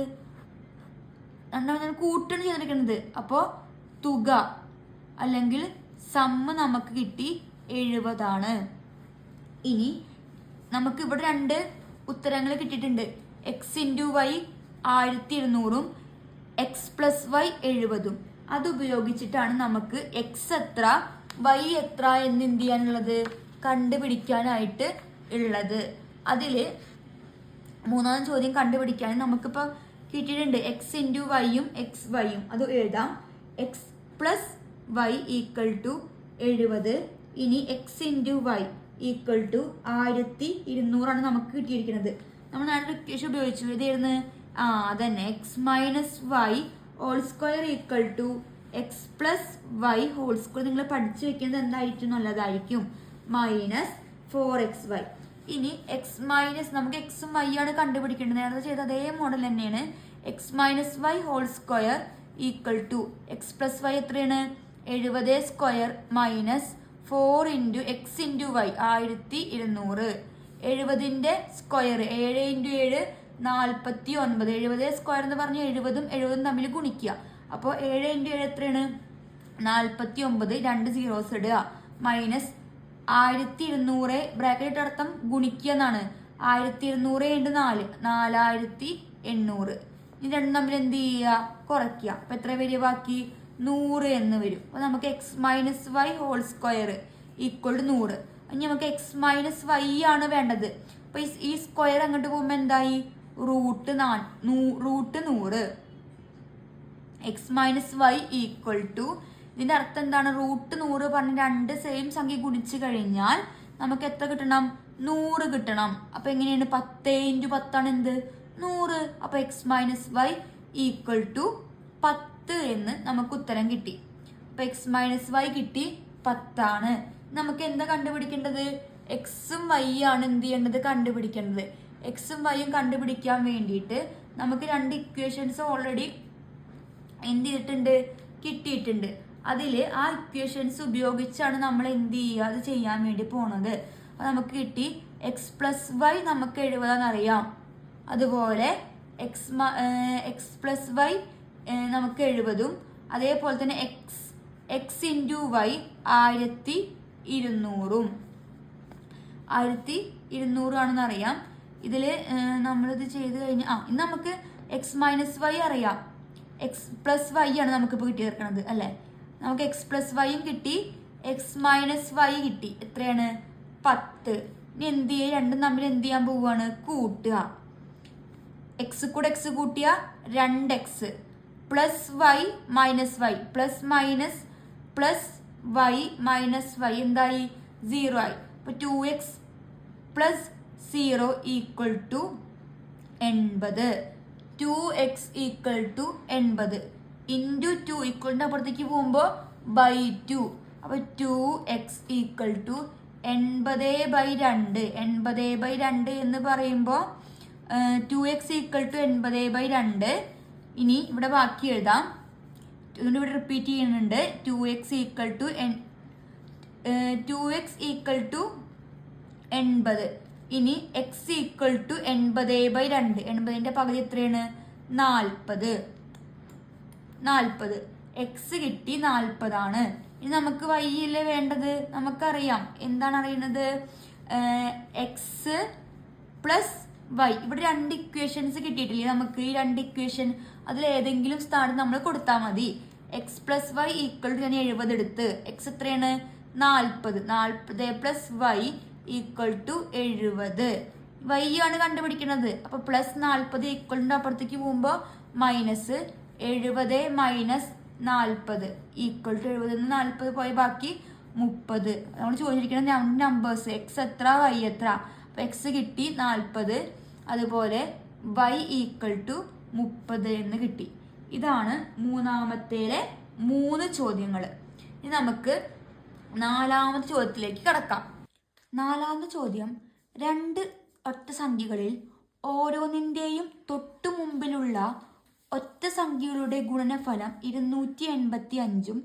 രണ്ടാമത് കൂട്ടാണ് ചെയ്തിരിക്കുന്നത്. അപ്പോൾ തുക അല്ലെങ്കിൽ സമ്മ് നമുക്ക് കിട്ടി 70 ഇനി നമുക്ക് ഇവിടെ 2 ഉത്തരങ്ങൾ കിട്ടിയിട്ടുണ്ട്. X into y 1200 x plus y 70. അത് ഉപയോഗിച്ചിട്ടാണ് നമുക്ക് എക്സ് എത്ര വൈ എത്ര എന്ന് എന്ത് ചെയ്യാനുള്ളത് കണ്ടുപിടിക്കാനായിട്ട് ഉള്ളത്. അതിൽ മൂന്നാം ചോദ്യം കണ്ടുപിടിക്കാൻ നമുക്കിപ്പോൾ കിട്ടിയിട്ടുണ്ട്. എക്സ് ഇൻറ്റു വൈയും എക്സ് വൈയും അത് എഴുതാം. X plus y equal to 70. ഇനി x into y equal to 1200 നമുക്ക് കിട്ടിയിരിക്കുന്നത്. നമ്മൾ നാളെ ഇക്വേഷൻ ഉപയോഗിച്ചു ഇതായിരുന്നു അതന്നെ x minus y whole square equal to x plus y whole square. നിങ്ങൾ പഠിച്ചു വെക്കുന്നത് എന്തായിരിക്കും നല്ലതായിരിക്കും മൈനസ് 4xy. ഇനി എക്സ് മൈനസ് നമുക്ക് എക്സും വൈ ആണ് കണ്ടുപിടിക്കേണ്ടത്. നേരത്തെ ചെയ്ത അതേ മോഡൽ തന്നെയാണ്. X minus y whole square equal to x plus y എത്രയാണ് 70 square minus 4 into x into y 1200. 70ന്റെ സ്ക്വയർ 7 ഇൻറ്റു 7 49. 70 സ്ക്വയർ എന്ന് പറഞ്ഞാൽ 70ഉം 70ഉം തമ്മിൽ ഗുണിക്കുക. അപ്പോൾ 7 ഇൻറ്റു 7 എത്രയാണ് 49. 2 zeros ഇടുക മൈനസ് 1200 ബ്രാക്കറ്റ് അർത്ഥം ഗുണിക്കുക എന്നാണ്. 1200 ഇൻറ്റു 4 4800. ഇത് രണ്ടും തമ്മിൽ എന്ത് ചെയ്യുക കുറയ്ക്കുക. അപ്പോൾ എത്ര വരിക ബാക്കി 100 എന്ന് വരും. അപ്പോൾ നമുക്ക് x minus y whole square equal to 100. ഇനി നമുക്ക് എക്സ് മൈനസ് വൈ ആണ് വേണ്ടത്. അപ്പോൾ ഈ സ്ക്വയർ അങ്ങോട്ട് പോകുമ്പോൾ എന്തായി root 100. X minus y equal to ഇതിൻ്റെ അർത്ഥം എന്താണ് റൂട്ട് 100 പറഞ്ഞ് 2 സെയിം സംഖ്യ ഗുണിച്ച് കഴിഞ്ഞാൽ നമുക്ക് എത്ര കിട്ടണം 100 കിട്ടണം. അപ്പോൾ എങ്ങനെയാണ് 10 ഇൻറ്റു 10 എന്ത് 100. അപ്പോൾ x minus y equal to 10 എന്ന് നമുക്ക് ഉത്തരം കിട്ടി. അപ്പോൾ എക്സ് മൈനസ് വൈ കിട്ടി 10. നമുക്ക് എന്താ കണ്ടുപിടിക്കേണ്ടത് എക്സും വൈ ആണ് എന്ത് ചെയ്യേണ്ടത് കണ്ടുപിടിക്കേണ്ടത്. എക്സും വൈയും കണ്ടുപിടിക്കാൻ വേണ്ടിയിട്ട് നമുക്ക് 2 ഇക്വേഷൻസ് ഓൾറെഡി എന്ത് ചെയ്തിട്ടുണ്ട് കിട്ടിയിട്ടുണ്ട്. അതിൽ ആ ഇക്വേഷൻസ് ഉപയോഗിച്ചാണ് നമ്മൾ എന്ത് ചെയ്യുക അത് ചെയ്യാൻ വേണ്ടി പോണത്. അപ്പോൾ നമുക്ക് കിട്ടി എക്സ് പ്ലസ് വൈ നമുക്ക് 70 അറിയാം. അതുപോലെ എക്സ് പ്ലസ് വൈ നമുക്ക് 70ഉം അതേപോലെ തന്നെ എക്സ് ഇൻറ്റു വൈ 1200 ആണെന്ന് അറിയാം. ഇതിൽ നമ്മളിത് ചെയ്ത് കഴിഞ്ഞാൽ ഇന്ന് നമുക്ക് എക്സ് മൈനസ് വൈ അറിയാം. എക്സ് പ്ലസ് വൈ ആണ് നമുക്കിപ്പോൾ കിട്ടി തീർക്കണത് അല്ലേ. നമുക്ക് എക്സ് പ്ലസ് വൈയും കിട്ടി എക്സ് മൈനസ് വൈ കിട്ടി. എത്രയാണ് 10. ഇനി എന്ത് ചെയ്യുക രണ്ടും തമ്മിൽ എന്ത് ചെയ്യാൻ പോവുകയാണ് കൂട്ടുക. എക്സ് കൂടെ എക്സ് കൂട്ടിയ 2x plus y minus y plus minus plus y minus y എന്തായി 0 ആയി. അപ്പോൾ 2x plus 0 equal to 80. 2x equal to 80 into 2 ഈക്വലിൻ്റെ അപ്പുറത്തേക്ക് പോകുമ്പോൾ ബൈ 2. അപ്പോൾ 2x ഈക്വൽ ടു 80/2. 80/2 എന്ന് പറയുമ്പോൾ 2x ഈക്വൽ ടു 80/2. ഇനി ഇവിടെ ബാക്കി എഴുതാം. ഇവിടെ റിപ്പീറ്റ് ചെയ്യുന്നുണ്ട്. 2x equal to 80. ഇനി x ഈക്വൽ ടു 80/2. 80ന്റെ പകുതി എത്രയാണ് 40. x കിട്ടി 40. ഇനി നമുക്ക് y അല്ലേ വേണ്ടത്. നമുക്കറിയാം എന്താണ് അറിയുന്നത് എക്സ് പ്ലസ് വൈ. ഇവിടെ 2 ഇക്വേഷൻസ് കിട്ടിയിട്ടില്ലേ നമുക്ക്. ഈ 2 ഇക്വേഷൻ അതിൽ ഏതെങ്കിലും സ്ഥാനത്ത് നമ്മൾ കൊടുത്താൽ മതി. X plus y equal to ഞാൻ 70 എടുത്ത് എക്സ് എത്രയാണ് 40 plus y equal to 70. Y ആണ് കണ്ടുപിടിക്കുന്നത്. അപ്പോൾ പ്ലസ് 40 ഈക്വലിൻ്റെ അപ്പുറത്തേക്ക് പോകുമ്പോൾ മൈനസ് 70 മൈനസ് 40 ഈക്വൽ ടു 70 40 പോയി ബാക്കി 30. നമ്മൾ ചോദിച്ചിരിക്കുന്ന നമ്പേഴ്സ് എക്സ് എത്ര വൈ എത്ര. അപ്പോൾ എക്സ് കിട്ടി 40, അതുപോലെ y ഈക്വൽ ടു 30 എന്ന് കിട്ടി. ഇതാണ് മൂന്നാമത്തേലെ 3 ചോദ്യങ്ങൾ. ഇനി നമുക്ക് 4ാമത്തെ ചോദ്യത്തിലേക്ക് കടക്കാം. 4ാമത്തെ ചോദ്യം, 2 ഒറ്റ സംഖ്യകളിൽ ഓരോന്നിൻ്റെയും തൊട്ടു മുമ്പിലുള്ള ഒറ്റ സംഖ്യകളുടെ ഗുണനഫലം 285ഉം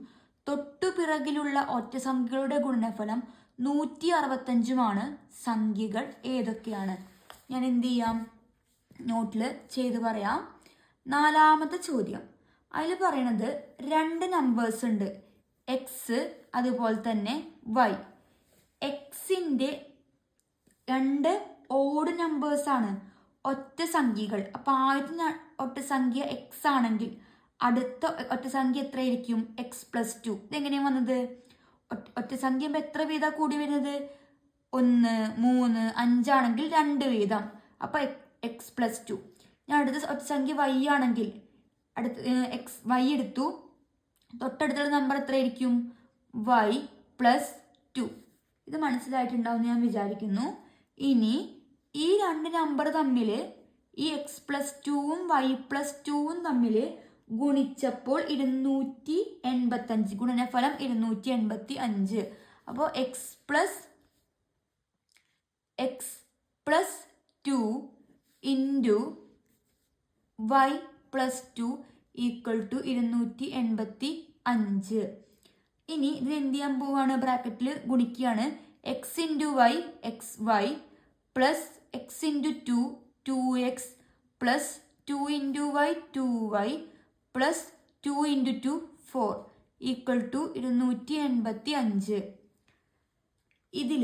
തൊട്ടു പിറകിലുള്ള ഒറ്റ സംഖ്യകളുടെ ഗുണനഫലം 165ഉമാണ്. സംഖ്യകൾ ഏതൊക്കെയാണ്? ഞാൻ എന്ത് ചെയ്യാം, നോട്ടിൽ ചെയ്ത് പറയാം. 4ാമത്തെ ചോദ്യം, അതിൽ പറയണത് 2 നമ്പേഴ്സ് ഉണ്ട്, എക്സ് അതുപോലെ തന്നെ വൈ. എക്സിൻ്റെ 2 ഓഡ് നമ്പേഴ്സാണ്, ഒറ്റ സംഖ്യകൾ. അപ്പോൾ ആദ്യത്തെ ഒറ്റ സംഖ്യ എക്സ് ആണെങ്കിൽ അടുത്ത ഒറ്റ സംഖ്യ എത്രയായിരിക്കും? X plus 2. ഇതെങ്ങനെയാണ് വന്നത്? ഒറ്റ സംഖ്യ എത്ര വീതം കൂടി വരുന്നത്? 1, 3, 5 ആണെങ്കിൽ 2 വീതം. അപ്പോൾ എക്സ് പ്ലസ് 2. ഞാൻ അടുത്ത ഒറ്റ സംഖ്യ വൈ ആണെങ്കിൽ എക്സ് വൈ എടുത്തു, തൊട്ടടുത്തുള്ള നമ്പർ എത്രയായിരിക്കും? Y plus 2. ഇത് മനസ്സിലായിട്ടുണ്ടാവും ഞാൻ വിചാരിക്കുന്നു. ഇനി ഈ 2 നമ്പർ തമ്മിൽ, ഈ എക്സ് പ്ലസ് 2ഉം വൈ പ്ലസ് 2ഉം തമ്മിൽ ഗുണിച്ചപ്പോൾ 285, ഗുണനഫലം 285. അപ്പോൾ x plus 2 into y plus 2 equal to 285. ഇനി ഇത് എന്ത് ചെയ്യാൻ പോവാണ്? ബ്രാക്കറ്റിൽ ഗുണിക്കുകയാണ്. X into y x y plus x into 2 2x plus 2 into വൈ 2y plus 2 into 2 4 equal to 285. ഇതിൽ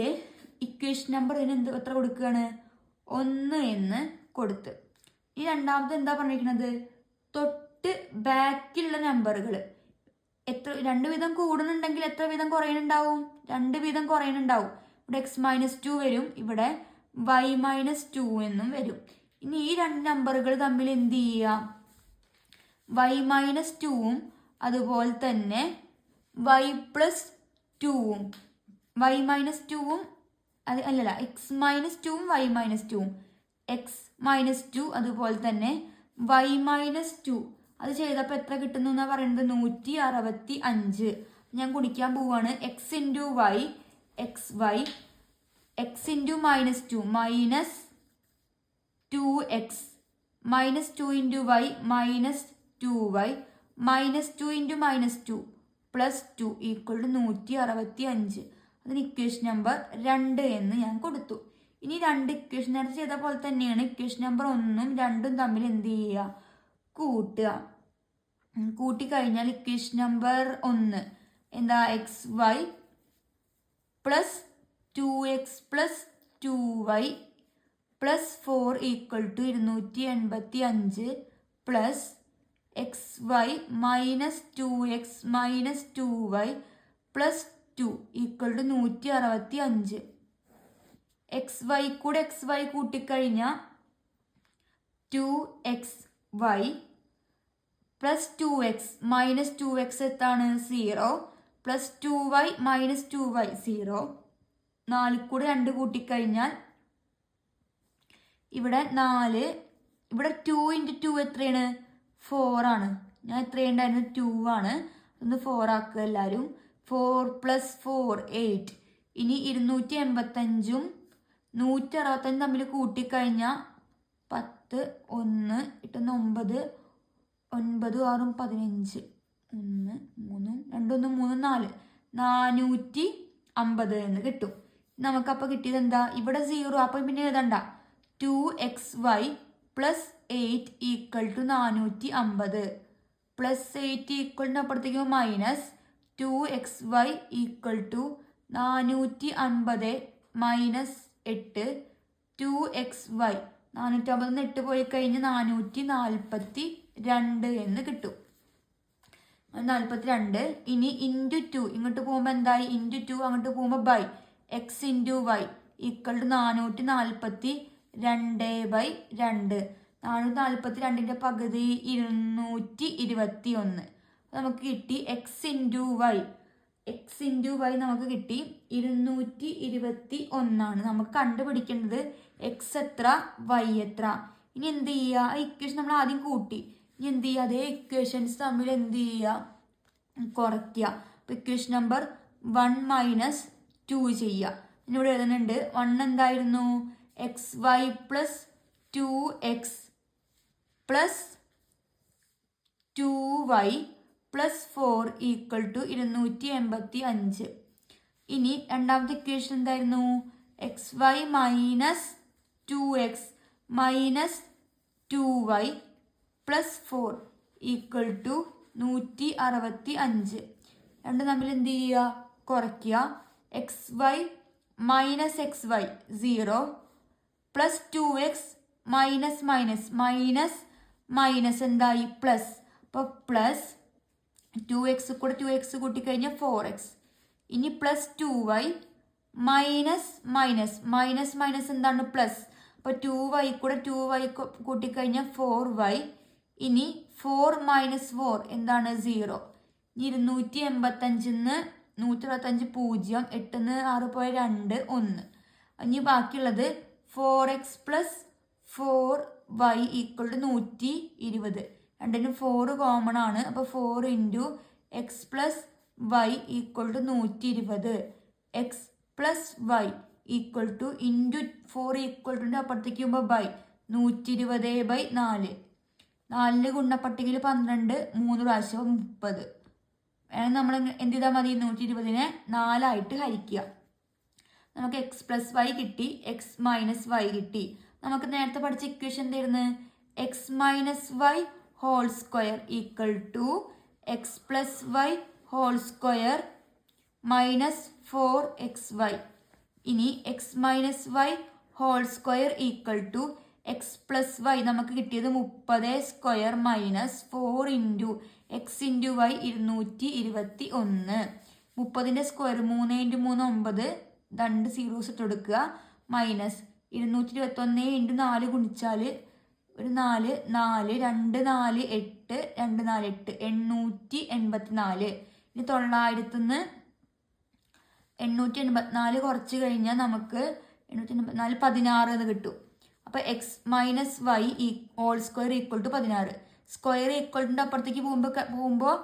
ഇക്വേഷൻ നമ്പർ ഇതിന് എത്ര കൊടുക്കുകയാണ്? 1 എന്ന് കൊടുത്ത്. ഈ രണ്ടാമത് എന്താ പറഞ്ഞിരിക്കുന്നത്? തൊട്ട് ബാക്കിലുള്ള നമ്പറുകൾ എത്ര 2 വീതം കൂടുന്നുണ്ടെങ്കിൽ എത്ര വീതം കുറയുന്നുണ്ടാവും? 2 വീതം കുറയുന്നുണ്ടാവും. ഇവിടെ എക്സ് മൈനസ് 2 വരും, ഇവിടെ വൈ മൈനസ് 2 എന്നും വരും. ഇനി ഈ 2 നമ്പറുകൾ തമ്മിൽ എന്ത് ചെയ്യാം? വൈ മൈനസ് 2ഉം അതുപോലെ തന്നെ വൈ പ്ലസ് 2ഉം, വൈ മൈനസ് 2ഉം അല്ലല്ല എക്സ് മൈനസ് 2ഉം വൈ മൈനസ് 2ഉം, എക്സ് മൈനസ് 2 അതുപോലെ തന്നെ വൈ മൈനസ് 2. അത് ചെയ്തപ്പോൾ എത്ര കിട്ടുന്നു എന്നാണ് പറയുന്നത്? 165. ഞാൻ ഗുണിക്കാൻ പോവുകയാണ്. X into y x y, x into minus 2 minus 2x, minus 2 into y minus 2y, minus 2 into minus 2 plus 2 equal to 165. അതിന് ഇക്വേഷൻ നമ്പർ 2 എന്ന് ഞാൻ കൊടുത്തു. ഇനി 2 ഇക്വേഷൻ നേരത്തെ ചെയ്ത പോലെ തന്നെയാണ്. ഇക്വേഷൻ നമ്പർ 1ഉം 2ഉം തമ്മിൽ എന്ത് ചെയ്യുക? കൂട്ടുക. കൂട്ടിക്കഴിഞ്ഞാൽ ഇക്വേഷൻ നമ്പർ 1 എന്താ? X y plus 2x plus 2y plus 4 equal to 285 plus x y minus 2x minus 2y plus 2 equal to 165. X y കൂടെ എക്സ് വൈ കൂട്ടിക്കഴിഞ്ഞാൽ 2xy plus 2x minus 2x എത്താണ്? 0 plus 2y minus 2y 0. 4 കൂടെ 2 കൂട്ടിക്കഴിഞ്ഞാൽ ഇവിടെ 4, ഇവിടെ 2 into 2 എത്രയാണ്? 4 ആണ്. ഞാൻ എത്രയുണ്ടായിരുന്നു? 2 ആണ്. ഒന്ന് 4 ആക്കുക എല്ലാവരും. 4 പ്ലസ് 4 8. ഇനി 285ഉം 165 തമ്മിൽ കൂട്ടിക്കഴിഞ്ഞാൽ 10 1 8 9 9 6 15 1 3 2 1 3 4 450 എന്ന് കിട്ടും. നമുക്കപ്പോൾ കിട്ടിയത് എന്താ? ഇവിടെ 0, അപ്പം പിന്നെ എഴുതണ്ട. 2xy plus 8 equal to 450 plus 8 ഈക്വലിൻ്റെ അപ്പുറത്തേക്ക് minus 2xy equal to 450 minus 8 2xy 450 8 പോയി കഴിഞ്ഞ് 442 എന്ന് കിട്ടും. 42. ഇനി ഇൻറ്റു 2 ഇങ്ങോട്ട് പോകുമ്പോൾ എന്തായി? ഇൻറ്റു 2 അങ്ങോട്ട് പോകുമ്പോൾ by x into y equal to 442 by 2. 442ൻ്റെ പകുതി 221. നമുക്ക് കിട്ടി x into y x into y നമുക്ക് കിട്ടി 221. നമുക്ക് കണ്ടുപിടിക്കേണ്ടത് എക്സ് എത്ര വൈ എത്ര. ഇനി എന്ത് ചെയ്യുക, ആ ഇക്വേഷൻ നമ്മൾ ആദ്യം കൂട്ടി. ഇനി എന്ത് ചെയ്യുക, അതേ ഇക്വേഷൻസ് തമ്മിൽ എന്ത് ചെയ്യുക, കുറയ്ക്കുക. അപ്പോൾ ഇക്വേഷൻ നമ്പർ 1 മൈനസ് 2 ചെയ്യുക. ഇവിടെ എഴുതുന്നുണ്ട് 1 എന്തായിരുന്നു, x y plus 2x plus 2y plus 4 equal to 285. ഇനി രണ്ടാമത്തെ ഇക്വേഷൻ എന്തായിരുന്നു, x y minus 2x minus 2y plus 4 equal to 165. രണ്ട് തമ്മിൽ എന്ത് ചെയ്യുക, കുറയ്ക്കുക. X y minus x y 0 plus 2x minus minus minus minus എന്തായി പ്ലസ്. അപ്പോൾ പ്ലസ് 2x കൂടെ 2x കൂട്ടിക്കഴിഞ്ഞാൽ 4x. ഇനി plus 2y minus minus minus minus എന്താണ് പ്ലസ്. അപ്പോൾ 2y കൂടെ 2y കൂട്ടിക്കഴിഞ്ഞാൽ 4y. ഇനി 4 മൈനസ് 4 എന്താണ് 0. 285 125 0, 8 6 പോയ 2 1. ഇനി ബാക്കിയുള്ളത് 4x plus 4y equal to 120. രണ്ടിനും 4 കോമൺ ആണ്. അപ്പോൾ 4 into x plus y equal to 120. X plus y equal to into 4 equal to അപ്പുറത്തേക്ക് പോകുമ്പോൾ ബൈ 120/4. 4 ഗുണപ്പട്ടികയിൽ 12 3 പ്രാവശ്യം 30. വേണമെങ്കിൽ നമ്മൾ എന്ത് ചെയ്താൽ മതി, 120നെ 4 ഹരിക്കുക. നമുക്ക് എക്സ് പ്ലസ് വൈ കിട്ടി, എക്സ് മൈനസ് വൈ കിട്ടി. നമുക്ക് നേരത്തെ പഠിച്ച ഇക്വേഷൻ എന്തായിരുന്നു, x minus y whole square equal to x plus y whole square minus 4xy. ഇനി x minus y whole square equal to x plus y നമുക്ക് കിട്ടിയത് 30 square minus 4 into x into y 221. 30ൻ്റെ square 3 into 3 9, 2 zeros ഇട്ട് കൊടുക്കുക. Minus 221 into 4 ഗുണിച്ചാൽ ഒരു 4 4 2 4 8 2 4 8 884. ഇനി 900 884 കുറച്ച് കഴിഞ്ഞാൽ നമുക്ക് 884 16 എന്ന് കിട്ടും. അപ്പോൾ x minus y whole square equal to 16. Square equal to അപ്പുറത്തേക്ക് പോകുമ്പോൾ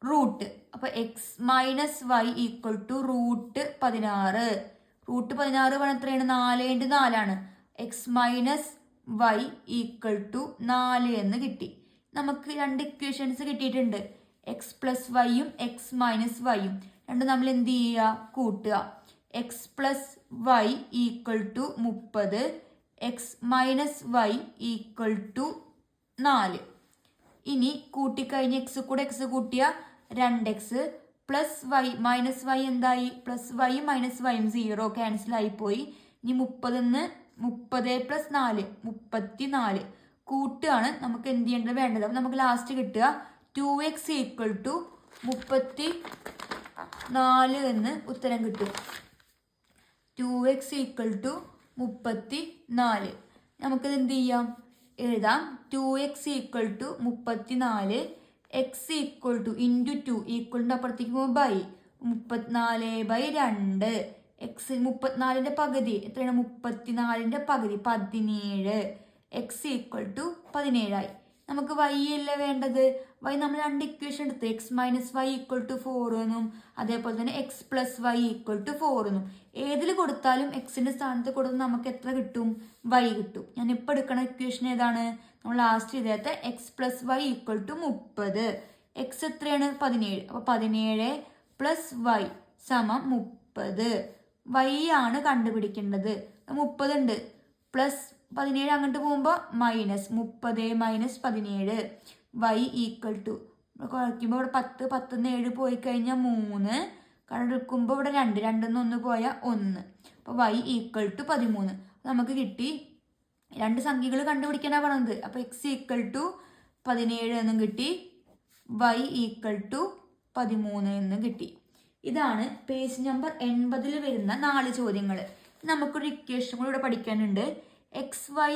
റൂട്ട്. അപ്പോൾ x minus y equal to root 16. Root 16 പറഞ്ഞാൽ എത്രയാണ്, 4 ഇൻറ്റു 4 ആണ്. X minus y equal to 4 എന്ന് കിട്ടി. നമുക്ക് 2 ഇക്വേഷൻസ് കിട്ടിയിട്ടുണ്ട്, എക്സ് പ്ലസ് വൈയും എക്സ് മൈനസ് വൈയും. രണ്ടും നമ്മൾ എന്ത് ചെയ്യുക, കൂട്ടുക. X plus y equal to 30, x minus y equal to 4. ഇനി കൂട്ടിക്കഴിഞ്ഞ് എക്സ് കൂടെ എക്സ് കൂട്ടിയ 2x plus y minus y എന്തായി, പ്ലസ് വൈ മൈനസ് വൈയും 0 ക്യാൻസൽ ആയിപ്പോയി. ഇനി 30 പ്ലസ് 4 34 കൂട്ടുകയാണ് നമുക്ക് എന്ത് ചെയ്യേണ്ടത് വേണ്ടത്. അപ്പം നമുക്ക് ലാസ്റ്റ് കിട്ടുക 2x ഈക്വൽ ടു 34 എന്ന് ഉത്തരം കിട്ടും. 2x equal to 34. നമുക്കിത് എന്ത് ചെയ്യാം, എഴുതാം. 2x equal to 34, x equal to into 2 ഈക്വലിൻ്റെ അപ്പുറത്തേക്ക് പോകുമ്പോൾ ബൈ 34/2. എക്സ് 34ൻ്റെ പകുതി എത്രയാണ്, 34ൻ്റെ പകുതി 17. എക്സ് ഈക്വൽ ടു 17 നമുക്ക് വൈ അല്ലേ വേണ്ടത്. വൈ നമ്മൾ 2 ഇക്വേഷൻ എടുത്ത്, x minus y equal to 4 എന്നും അതേപോലെ തന്നെ x plus y equal to 4 എന്നും. ഏതിൽ കൊടുത്താലും എക്സിൻ്റെ സ്ഥാനത്ത് കൊടുത്ത് നമുക്ക് എത്ര കിട്ടും, വൈ കിട്ടും. ഞാൻ ഇപ്പോൾ എടുക്കണ ഇക്വേഷൻ ഏതാണ്, നമ്മൾ ലാസ്റ്റ് ചെയ്തേത്ത x plus y equal to 30. X എത്രയാണ്, 17. അപ്പോൾ 17 പ്ലസ് വൈ സമം 30. വൈ ആണ് കണ്ടുപിടിക്കേണ്ടത്. 30 ഉണ്ട്, പ്ലസ് 17 അങ്ങോട്ട് പോകുമ്പോൾ minus 30 minus 17. Y equal to കുറയ്ക്കുമ്പോൾ ഇവിടെ 10 10 7 പോയി കഴിഞ്ഞാൽ 3, കണ്ടെടുക്കുമ്പോൾ ഇവിടെ 2 2 1 പോയാൽ 1. അപ്പോൾ വൈ ഈക്വൽ ടു 13 നമുക്ക് കിട്ടി. 2 സംഖ്യകൾ കണ്ടുപിടിക്കാനാണ് പറഞ്ഞത്. അപ്പോൾ എക്സ് ഈക്വൽ ടു 17 എന്നും കിട്ടി, വൈ ഈക്വൽ ടു 13 എന്നും കിട്ടി. ഇതാണ് പേജ് നമ്പർ 80 വരുന്ന 4 ചോദ്യങ്ങൾ. നമുക്കൊരു ഇക്വേഷൻ കൂടെ ഇവിടെ പഠിക്കാനുണ്ട്. എക്സ് വൈ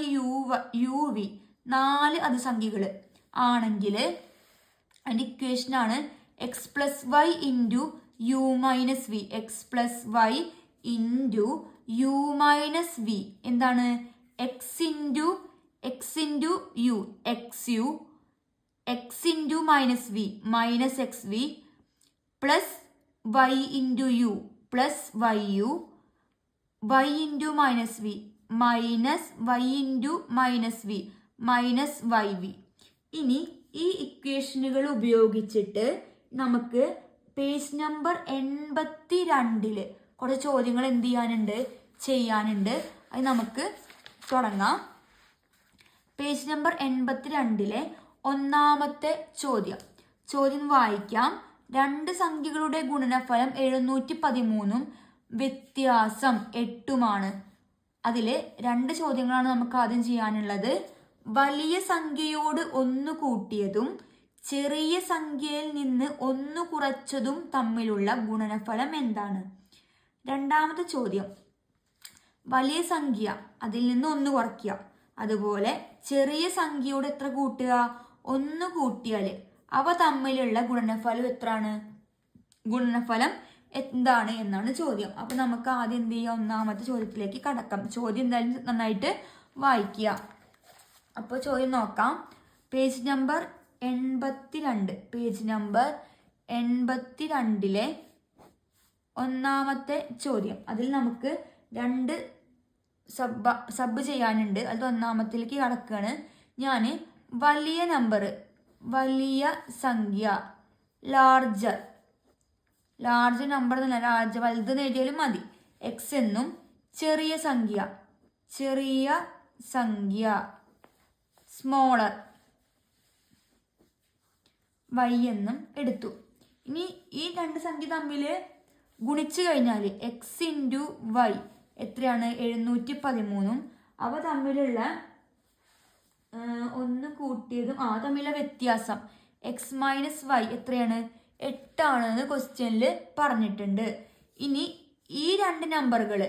യു വി 4 അതിസംഖ്യകൾ ആണെങ്കിൽ അതിൻ്റെ ഇക്വേഷനാണ് x plus y into u minus v, x plus y into u minus v എന്താണ് x into u x into minus v minus x v plus y into u plus y u y into minus v minus y into minus v minus y v. ഇനി ഈ ഇക്വേഷനുകൾ ഉപയോഗിച്ചിട്ട് നമുക്ക് page number 82 കുറച്ച് ചോദ്യങ്ങൾ എന്ത് ചെയ്യാനുണ്ട്. അത് നമുക്ക് തുടങ്ങാം. പേജ് നമ്പർ 82 ഒന്നാമത്തെ ചോദ്യം വായിക്കാം. രണ്ട് സംഖ്യകളുടെ ഗുണനഫലം 713 വ്യത്യാസം 8 അതിൽ രണ്ട് ചോദ്യങ്ങളാണ് നമുക്ക് ആദ്യം ചെയ്യാനുള്ളത്. വലിയ സംഖ്യയോട് 1 കൂട്ടിയതും ചെറിയ സംഖ്യയിൽ നിന്ന് 1 കുറച്ചതും തമ്മിലുള്ള ഗുണനഫലം എന്താണ്? രണ്ടാമത്തെ ചോദ്യം, വലിയ സംഖ്യ അതിൽ നിന്ന് 1 കുറയ്ക്കുക, അതുപോലെ ചെറിയ സംഖ്യയോട് എത്ര കൂട്ടുക? 1 കൂട്ടിയാൽ അവ തമ്മിലുള്ള ഗുണനഫലം എന്താണ് എന്നാണ് ചോദ്യം. അപ്പൊ നമുക്ക് ആദ്യം എന്ത് ചെയ്യാം, ഒന്നാമത്തെ ചോദ്യത്തിലേക്ക് കടക്കാം. ചോദ്യം എന്തായാലും നന്നായിട്ട് വായിക്കുക. അപ്പോൾ ചോദ്യം നോക്കാം. പേജ് നമ്പർ 82 ഒന്നാമത്തെ ചോദ്യം. അതിൽ നമുക്ക് 2 സബ് ചെയ്യാനുണ്ട്. അത് ഒന്നാമത്തിലേക്ക് കടക്കുകയാണ്. ഞാൻ വലിയ സംഖ്യ ലാർജ് നമ്പർ എന്നല്ല, വലുത് നേടിയാലും മതി, എക്സ് എന്നും ചെറിയ സംഖ്യ സ്മോളർ വൈ എന്നും എടുത്തു. ഇനി ഈ രണ്ട് സംഖ്യ തമ്മിൽ ഗുണിച്ചു കഴിഞ്ഞാൽ എക്സ് ഇൻറ്റു വൈ എത്രയാണ്? 713. അവ തമ്മിലുള്ള 1 കൂട്ടിയതും തമ്മിലുള്ള വ്യത്യാസം എക്സ് മൈനസ് വൈ എത്രയാണ്? 8 ക്വസ്റ്റ്യനിൽ പറഞ്ഞിട്ടുണ്ട്. ഇനി ഈ രണ്ട് നമ്പറുകൾ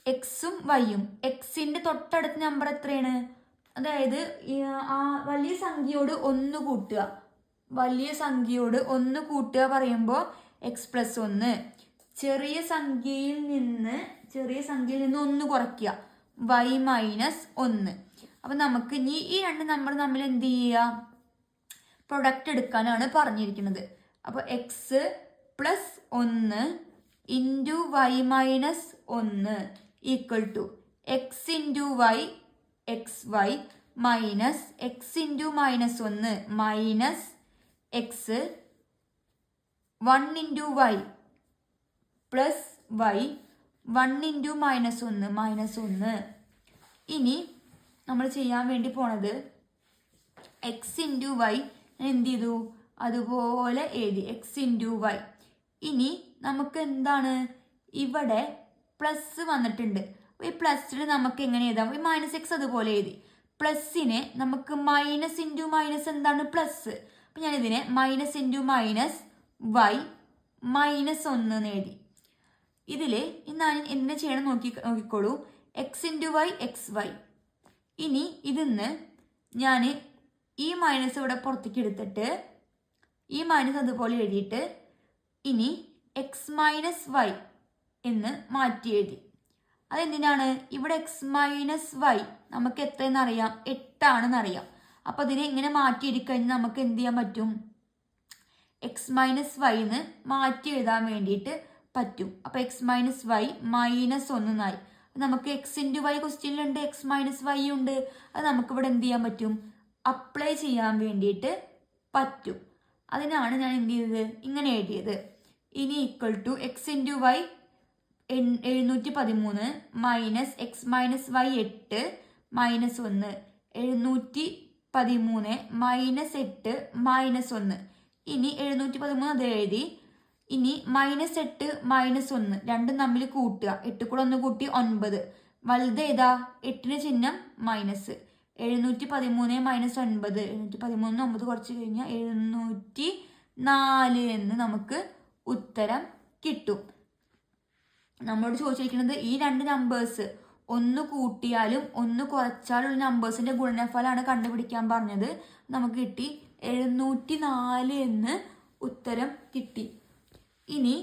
എക്സും വൈയും, എക്സിന്റെ തൊട്ടടുത്ത നമ്പർ എത്രയാണ്? അതായത് വലിയ സംഖ്യയോട് 1 കൂട്ടുക, പറയുമ്പോൾ എക്സ് പ്ലസ് 1, ചെറിയ സംഖ്യയിൽ നിന്ന് 1 കുറയ്ക്കുക, വൈ മൈനസ് 1. അപ്പൊ നമുക്ക് ഇനി ഈ രണ്ട് നമ്പർ തമ്മിൽ എന്ത് ചെയ്യുക? പ്രൊഡക്റ്റ് എടുക്കാനാണ് പറഞ്ഞിരിക്കുന്നത്. അപ്പോൾ x plus 1 into y minus 1 equal to x into y x y minus x into minus 1 minus x 1 into y plus y 1 into minus 1. ഇനി നമ്മൾ ചെയ്യാൻ വേണ്ടി പോണത് എക്സ് ഇൻറ്റു വൈ എന്ത് ചെയ്തു? അതുപോലെ എഴുതി, എക്സ് ഇൻറ്റു വൈ. ഇനി നമുക്ക് എന്താണ്? ഇവിടെ പ്ലസ് വന്നിട്ടുണ്ട്. അപ്പോൾ ഈ പ്ലസ്സിൽ നമുക്ക് എങ്ങനെ എഴുതാം? ഈ മൈനസ് എക്സ് അതുപോലെ എഴുതി. പ്ലസ്സിനെ നമുക്ക് മൈനസ് ഇൻറ്റു മൈനസ് എന്താണ്? പ്ലസ്. അപ്പം ഞാനിതിനെ minus into minus y minus 1 എന്ന് എഴുതി. ഇതിൽ ഞാൻ എന്തിനാ ചെയ്യണം നോക്കിക്കോളൂ. X into y x y. ഇനി ഇതിന്ന് ഞാൻ ഈ മൈനസ് ഇവിടെ പുറത്തേക്ക് എടുത്തിട്ട് ഈ മൈനസ് അതുപോലെ എഴുതിയിട്ട് ഇനി എക്സ് മൈനസ് വൈ എന്ന് മാറ്റി എഴുതി. അതെന്തിനാണ്? ഇവിടെ എക്സ് മൈനസ് വൈ നമുക്ക് എത്രയെന്ന് അറിയാം? 8 അറിയാം. അപ്പം അതിനെ ഇങ്ങനെ മാറ്റി എഴുതിക്കഴിഞ്ഞാൽ നമുക്ക് എന്ത് ചെയ്യാൻ പറ്റും? എക്സ് മൈനസ് വൈന്ന് മാറ്റി എഴുതാൻ വേണ്ടിയിട്ട് പറ്റും. അപ്പം എക്സ് മൈനസ് വൈ മൈനസ് 1 നമുക്ക് എക്സ് ഇൻറ്റു വൈ ക്വസ്റ്റ്യനിലുണ്ട്, എക്സ് മൈനസ് വൈ ഉണ്ട്. അത് നമുക്കിവിടെ എന്ത് ചെയ്യാൻ പറ്റും? അപ്ലൈ ചെയ്യാൻ വേണ്ടിയിട്ട് പറ്റും. അതിനാണ് ഞാൻ എന്ത് ചെയ്തത്? ഇങ്ങനെ എഴുതിയത്. ഇനി equal to x into y 713 minus x minus y 8 minus 1 713 minus 8 minus 1. ഇനി 713 അത് എഴുതി. ഇനി മൈനസ് 8 മൈനസ് 1 രണ്ടും തമ്മിൽ കൂട്ടുക. 8 കൂടെ 1 കൂട്ടി 9. വലുത് ഏതാ? 8 ചിഹ്നം മൈനസ്. 713 മൈനസ് 9, 713 9 കുറച്ച് കഴിഞ്ഞാൽ 704 എന്ന് നമുക്ക് ഉത്തരം കിട്ടും. നമ്മളോട് ചോദിച്ചിരിക്കുന്നത് ഈ രണ്ട് നമ്പേഴ്സ് 1 കൂട്ടിയാലും 1 കുറച്ചാലും ഉള്ള നമ്പേഴ്സിന്റെ ഗുണനഫലമാണ് കണ്ടുപിടിക്കാൻ പറഞ്ഞത്. നമുക്ക് കിട്ടി 704 എന്ന് ഉത്തരം കിട്ടി. ഇനി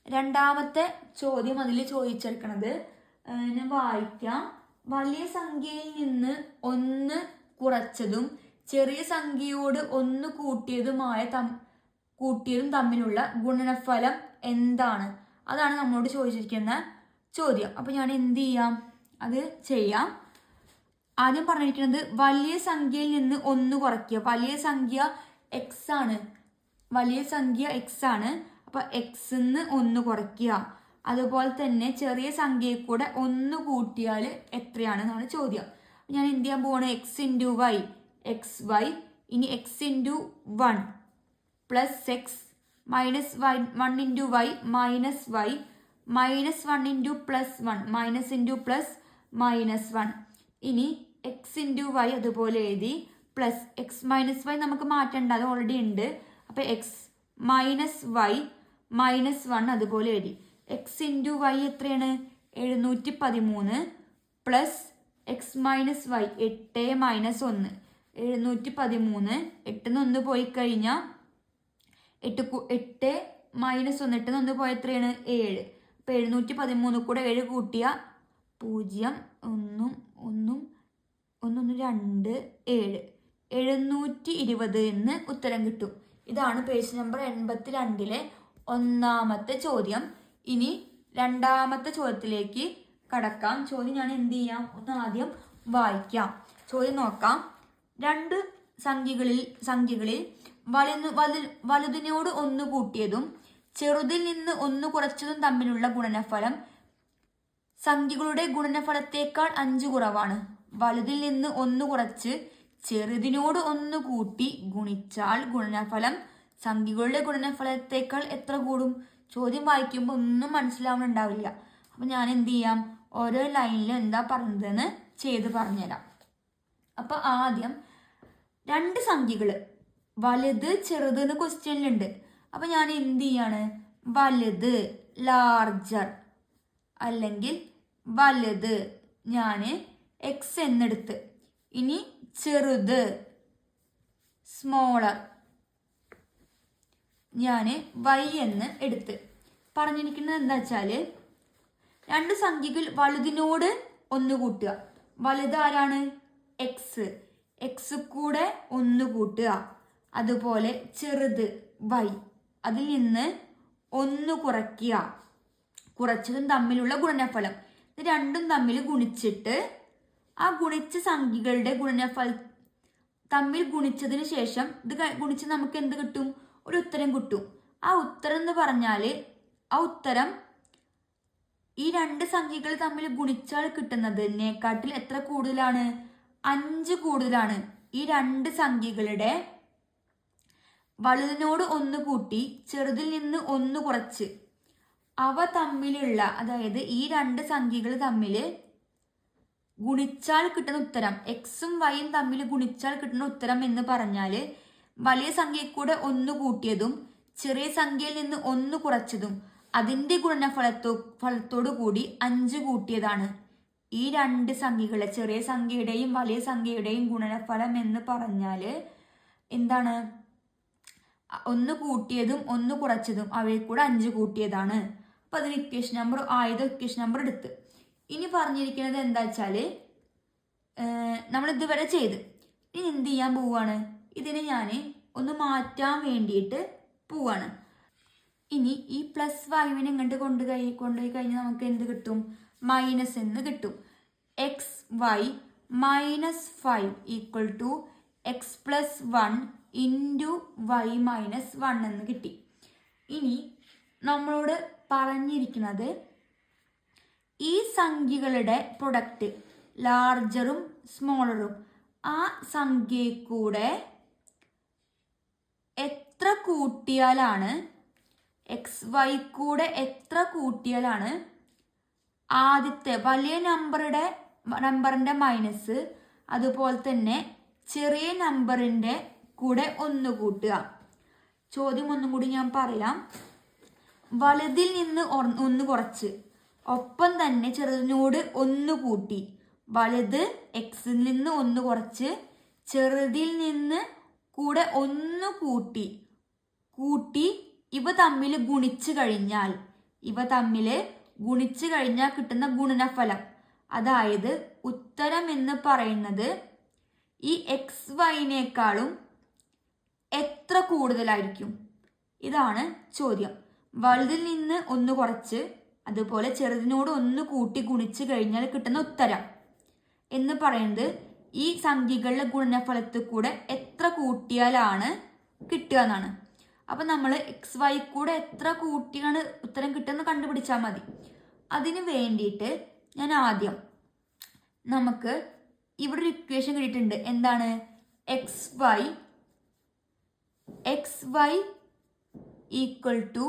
രണ്ടാമത്തെ ചോദ്യം അതിൽ ചോദിച്ചെടുക്കണത് ഞാൻ വായിക്കാം. വലിയ സംഖ്യയിൽ നിന്ന് 1 കുറച്ചതും ചെറിയ സംഖ്യയോട് 1 കൂട്ടിയതും തമ്മിലുള്ള ഗുണനഫലം എന്താണ്? അതാണ് നമ്മളോട് ചോദിച്ചിരിക്കുന്ന ചോദ്യം. അപ്പൊ ഞാൻ എന്ത് ചെയ്യാം? അത് ചെയ്യാം. ആദ്യം പറഞ്ഞിരിക്കുന്നത് വലിയ സംഖ്യയിൽ നിന്ന് 1 കുറയ്ക്കുക. വലിയ സംഖ്യ എക്സ് ആണ്. അപ്പൊ എക്സ്ന്ന് 1 കുറയ്ക്കുക. അതുപോലെ തന്നെ ചെറിയ സംഖ്യയിൽ കൂടെ 1 കൂട്ടിയാൽ എത്രയാണെന്നാണ് ചോദ്യം. ഞാൻ എന്ത് ചെയ്യാൻ പോവാണ്? X into y x y. ഇനി x into 1 plus x minus 1 into y minus y minus 1 into plus 1 minus into plus minus 1. ഇനി എക്സ് ഇൻറ്റു വൈ അതുപോലെ എഴുതി. പ്ലസ് എക്സ് മൈനസ് വൈ നമുക്ക് മാറ്റേണ്ട, അത് ഓൾറെഡി ഉണ്ട്. അപ്പം എക്സ് മൈനസ് വൈ മൈനസ് 1 അതുപോലെ എഴുതി. എക്സ് ഇൻറ്റു വൈ എത്രയാണ്? 713 plus x minus y 8 minus 1 713. 8 1 പോയി കഴിഞ്ഞാൽ 8 മൈനസ് 1 8 1 പോയ എത്രയാണ്? 7. അപ്പം 713 കൂടെ 7 കൂട്ടിയ 0 1 1 1 2 7 720 എന്ന് ഉത്തരം കിട്ടും. ഇതാണ് പേജ് നമ്പർ 82 ഒന്നാമത്തെ ചോദ്യം. ഇനി രണ്ടാമത്തെ ചോദ്യത്തിലേക്ക് കടക്കാം. ചോദ്യം ഞാൻ എന്ത് ചെയ്യാം? ഒന്ന് ആദ്യം വായിക്കാം. ചോദ്യം നോക്കാം. 2 സംഖ്യകളിൽ വലുതിനോട് 1 കൂട്ടിയതും ചെറുതിൽ നിന്ന് 1 കുറച്ചതും തമ്മിലുള്ള ഗുണനഫലം സംഖ്യകളുടെ ഗുണനഫലത്തേക്കാൾ 5 കുറവാണ്. വലുതിൽ നിന്ന് 1 കുറച്ച് ചെറുതിനോട് 1 കൂട്ടി ഗുണിച്ചാൽ ഗുണനഫലം സംഖ്യകളുടെ ഗുണനഫലത്തേക്കാൾ എത്ര കൂടും? ചോദ്യം വായിക്കുമ്പോൾ ഒന്നും മനസ്സിലാവുന്നുണ്ടാവില്ല. അപ്പം ഞാൻ എന്ത് ചെയ്യാം? ഓരോ ലൈനിലും എന്താ പറഞ്ഞതെന്ന് ചെയ്ത് പറഞ്ഞുതരാം. അപ്പം ആദ്യം 2 സംഖ്യകൾ വലുത് ചെറുത് എന്ന് ക്വസ്റ്റ്യനിലുണ്ട്. അപ്പം ഞാൻ എന്ത് ചെയ്യാണ്? വലുത് ലാർജർ അല്ലെങ്കിൽ വലുത് ഞാൻ എക്സ് എന്നെടുത്ത്, ഇനി ചെറുത് സ്മോളർ ഞാൻ വൈ എന്ന് എടുത്ത്. പറഞ്ഞിരിക്കുന്നത് എന്താ വെച്ചാൽ 2 സംഖ്യകൾ വലുതിനോട് 1 കൂട്ടുക. വലുത് ആരാണ്? എക്സ്. എക്സ് കൂടെ 1 കൂട്ടുക. അതുപോലെ ചെറുത് വൈ, അതിൽ നിന്ന് 1 കുറയ്ക്കുക. കുറച്ചതും തമ്മിലുള്ള ഗുണനഫലം. ഇത് രണ്ടും തമ്മിൽ ഗുണിച്ചിട്ട് ആ ഗുണിച്ച സംഖ്യകളുടെ ഗുണനഫലം തമ്മിൽ ഗുണിച്ചതിന് ശേഷം ഇത് ഗുണിച്ച് നമുക്ക് എന്ത് കിട്ടും? ഒരു ഉത്തരം കിട്ടും. ആ ഉത്തരം എന്ന് പറഞ്ഞാൽ ആ ഉത്തരം ഈ 2 സംഖ്യകൾ തമ്മിൽ ഗുണിച്ചാൽ കിട്ടുന്നതിനെക്കാട്ടിൽ എത്ര കൂടുതലാണ്? 5 കൂടുതലാണ്. ഈ 2 സംഖ്യകളുടെ വലുതിനോട് 1 കൂട്ടി ചെറുതിൽ നിന്ന് 1 കുറച്ച് അവ തമ്മിലുള്ള, അതായത് ഈ 2 സംഖ്യകൾ തമ്മിൽ ഗുണിച്ചാൽ കിട്ടുന്ന ഉത്തരം, എക്സും വൈയും തമ്മിൽ ഗുണിച്ചാൽ കിട്ടുന്ന ഉത്തരം എന്ന് പറഞ്ഞാൽ വലിയ സംഖ്യയിൽ കൂടെ 1 കൂട്ടിയതും ചെറിയ സംഖ്യയിൽ നിന്ന് 1 കുറച്ചതും അതിൻ്റെ ഫലത്തോടു കൂടി 5 കൂട്ടിയതാണ്. ഈ 2 സംഖ്യകളെ, ചെറിയ സംഖ്യയുടെയും വലിയ സംഖ്യയുടെയും ഗുണനഫലം എന്ന് പറഞ്ഞാൽ എന്താണ്? 1 കൂട്ടിയതും 1 കുറച്ചതും അവയിൽ കൂടെ 5 കൂട്ടിയതാണ്. അപ്പം അതിന് ഇക്വേഷൻ നമ്പർ ഇക്വേഷൻ നമ്പർ എടുത്ത്. ഇനി പറഞ്ഞിരിക്കുന്നത് എന്താ വെച്ചാൽ നമ്മൾ ഇതുവരെ ചെയ്ത് ഇനി എന്ത് ചെയ്യാൻ പോവുകയാണ്? ഇതിനെ ഞാൻ ഒന്ന് മാറ്റാൻ വേണ്ടിയിട്ട് പോവാണ്. ഇനി ഈ പ്ലസ് 5 ഇങ്ങോട്ട് കൊണ്ടുപോയി കഴിഞ്ഞാൽ നമുക്ക് എന്ത് കിട്ടും? മൈനസ് എന്ന് കിട്ടും. X y minus 5 equal to x plus 1 into y minus 1 എന്ന് കിട്ടി. ഇനി നമ്മളോട് പറഞ്ഞിരിക്കുന്നത് ഈ സംഖ്യകളുടെ പ്രൊഡക്റ്റ് ലാർജറും സ്മോളറും ആ സംഖ്യയിൽ കൂടെ എത്ര കൂട്ടിയാലാണ്, എക്സ് വൈ കൂടെ എത്ര കൂട്ടിയാലാണ് ആദ്യത്തെ വലിയ നമ്പറിൻ്റെ മൈനസ്, അതുപോലെ തന്നെ ചെറിയ നമ്പറിൻ്റെ കൂടെ 1 കൂട്ടുക. ചോദ്യം ഒന്നും കൂടി ഞാൻ പറയാം. വലുതിൽ നിന്ന് 1 കുറച്ച് ഒപ്പം തന്നെ ചെറുതിനോട് 1 കൂട്ടി. വലുത് എക്സിൽ നിന്ന് 1 കുറച്ച് ചെറുതിൽ നിന്ന് കൂടെ 1 കൂട്ടി ഇവ തമ്മിൽ ഗുണിച്ചു കഴിഞ്ഞാൽ കിട്ടുന്ന ഗുണനഫലം, അതായത് ഉത്തരം എന്ന് പറയുന്നത് ഈ എക്സ് വൈനേക്കാളും എത്ര കൂടുതലായിരിക്കും? ഇതാണ് ചോദ്യം. വലുതിൽ നിന്ന് 1 കുറച്ച് അതുപോലെ ചെറുതിനോട് 1 കൂട്ടി ഗുണിച്ചു കഴിഞ്ഞാൽ കിട്ടുന്ന ഉത്തരം എന്ന് പറയുന്നത് ഈ സംഖ്യകളുടെ ഗുണനഫലത്തിൽ കൂടെ എത്ര കൂട്ടിയാലാണ് കിട്ടുക എന്നാണ്. അപ്പം നമ്മൾ എക്സ് വൈ കൂടെ എത്ര കൂട്ടിയാണ് ഉത്തരം കിട്ടുന്നത് കണ്ടുപിടിച്ചാൽ മതി. അതിന് വേണ്ടിയിട്ട് ഞാൻ ആദ്യം നമുക്ക് ഇവിടെ ഒരു ഇക്വേഷൻ കിട്ടിയിട്ടുണ്ട്. എന്താണ്? X y equal to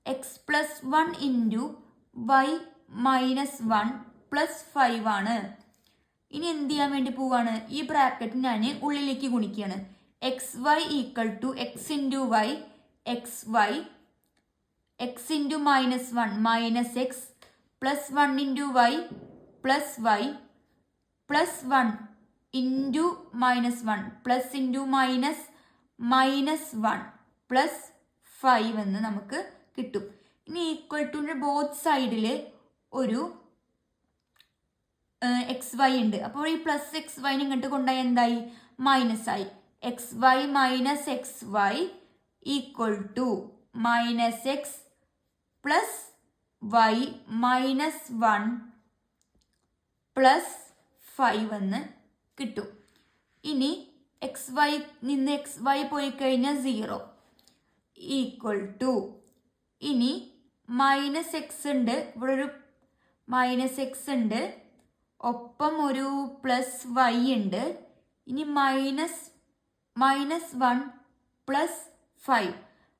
x plus 1 into y minus 1 plus 5 ആണ്. ഇനി എന്ത് ചെയ്യാൻ വേണ്ടി പോവാണ്? ഈ ബ്രാക്കറ്റ് ഞാൻ ഉള്ളിലേക്ക് ഗുണിക്കുകയാണ്. X y equal to x into y x into minus 1 minus x plus 1 into y plus 1 into minus 1 plus into minus 1 plus 5 എന്ന് നമുക്ക് കിട്ടും. ഇനി ഈക്വൽ ടുവിൻ്റെ ബോത്ത് സൈഡിൽ ഒരു എക്സ് വൈ ഉണ്ട്. അപ്പോൾ ഈ പ്ലസ് എക്സ് വൈന് ഇങ്ങോട്ട് കൊണ്ടുപോയി എന്തായി? മൈനസ് ആയി. X y minus x y equal to minus x plus y minus 1 plus 5 എന്ന് കിട്ടും. ഇനി എക്സ് വൈ നിന്ന് എക്സ് വൈ പോയി കഴിഞ്ഞാൽ 0 ഈക്വൽ ടു, ഇനി മൈനസ് എക്സ് ഉണ്ട്, ഇവിടെ ഒരു മൈനസ് എക്സ് ഉണ്ട്, ഒപ്പം ഒരു പ്ലസ് വൈ ഉണ്ട്. ഇനി മൈനസ് 1 പ്ലസ് 5.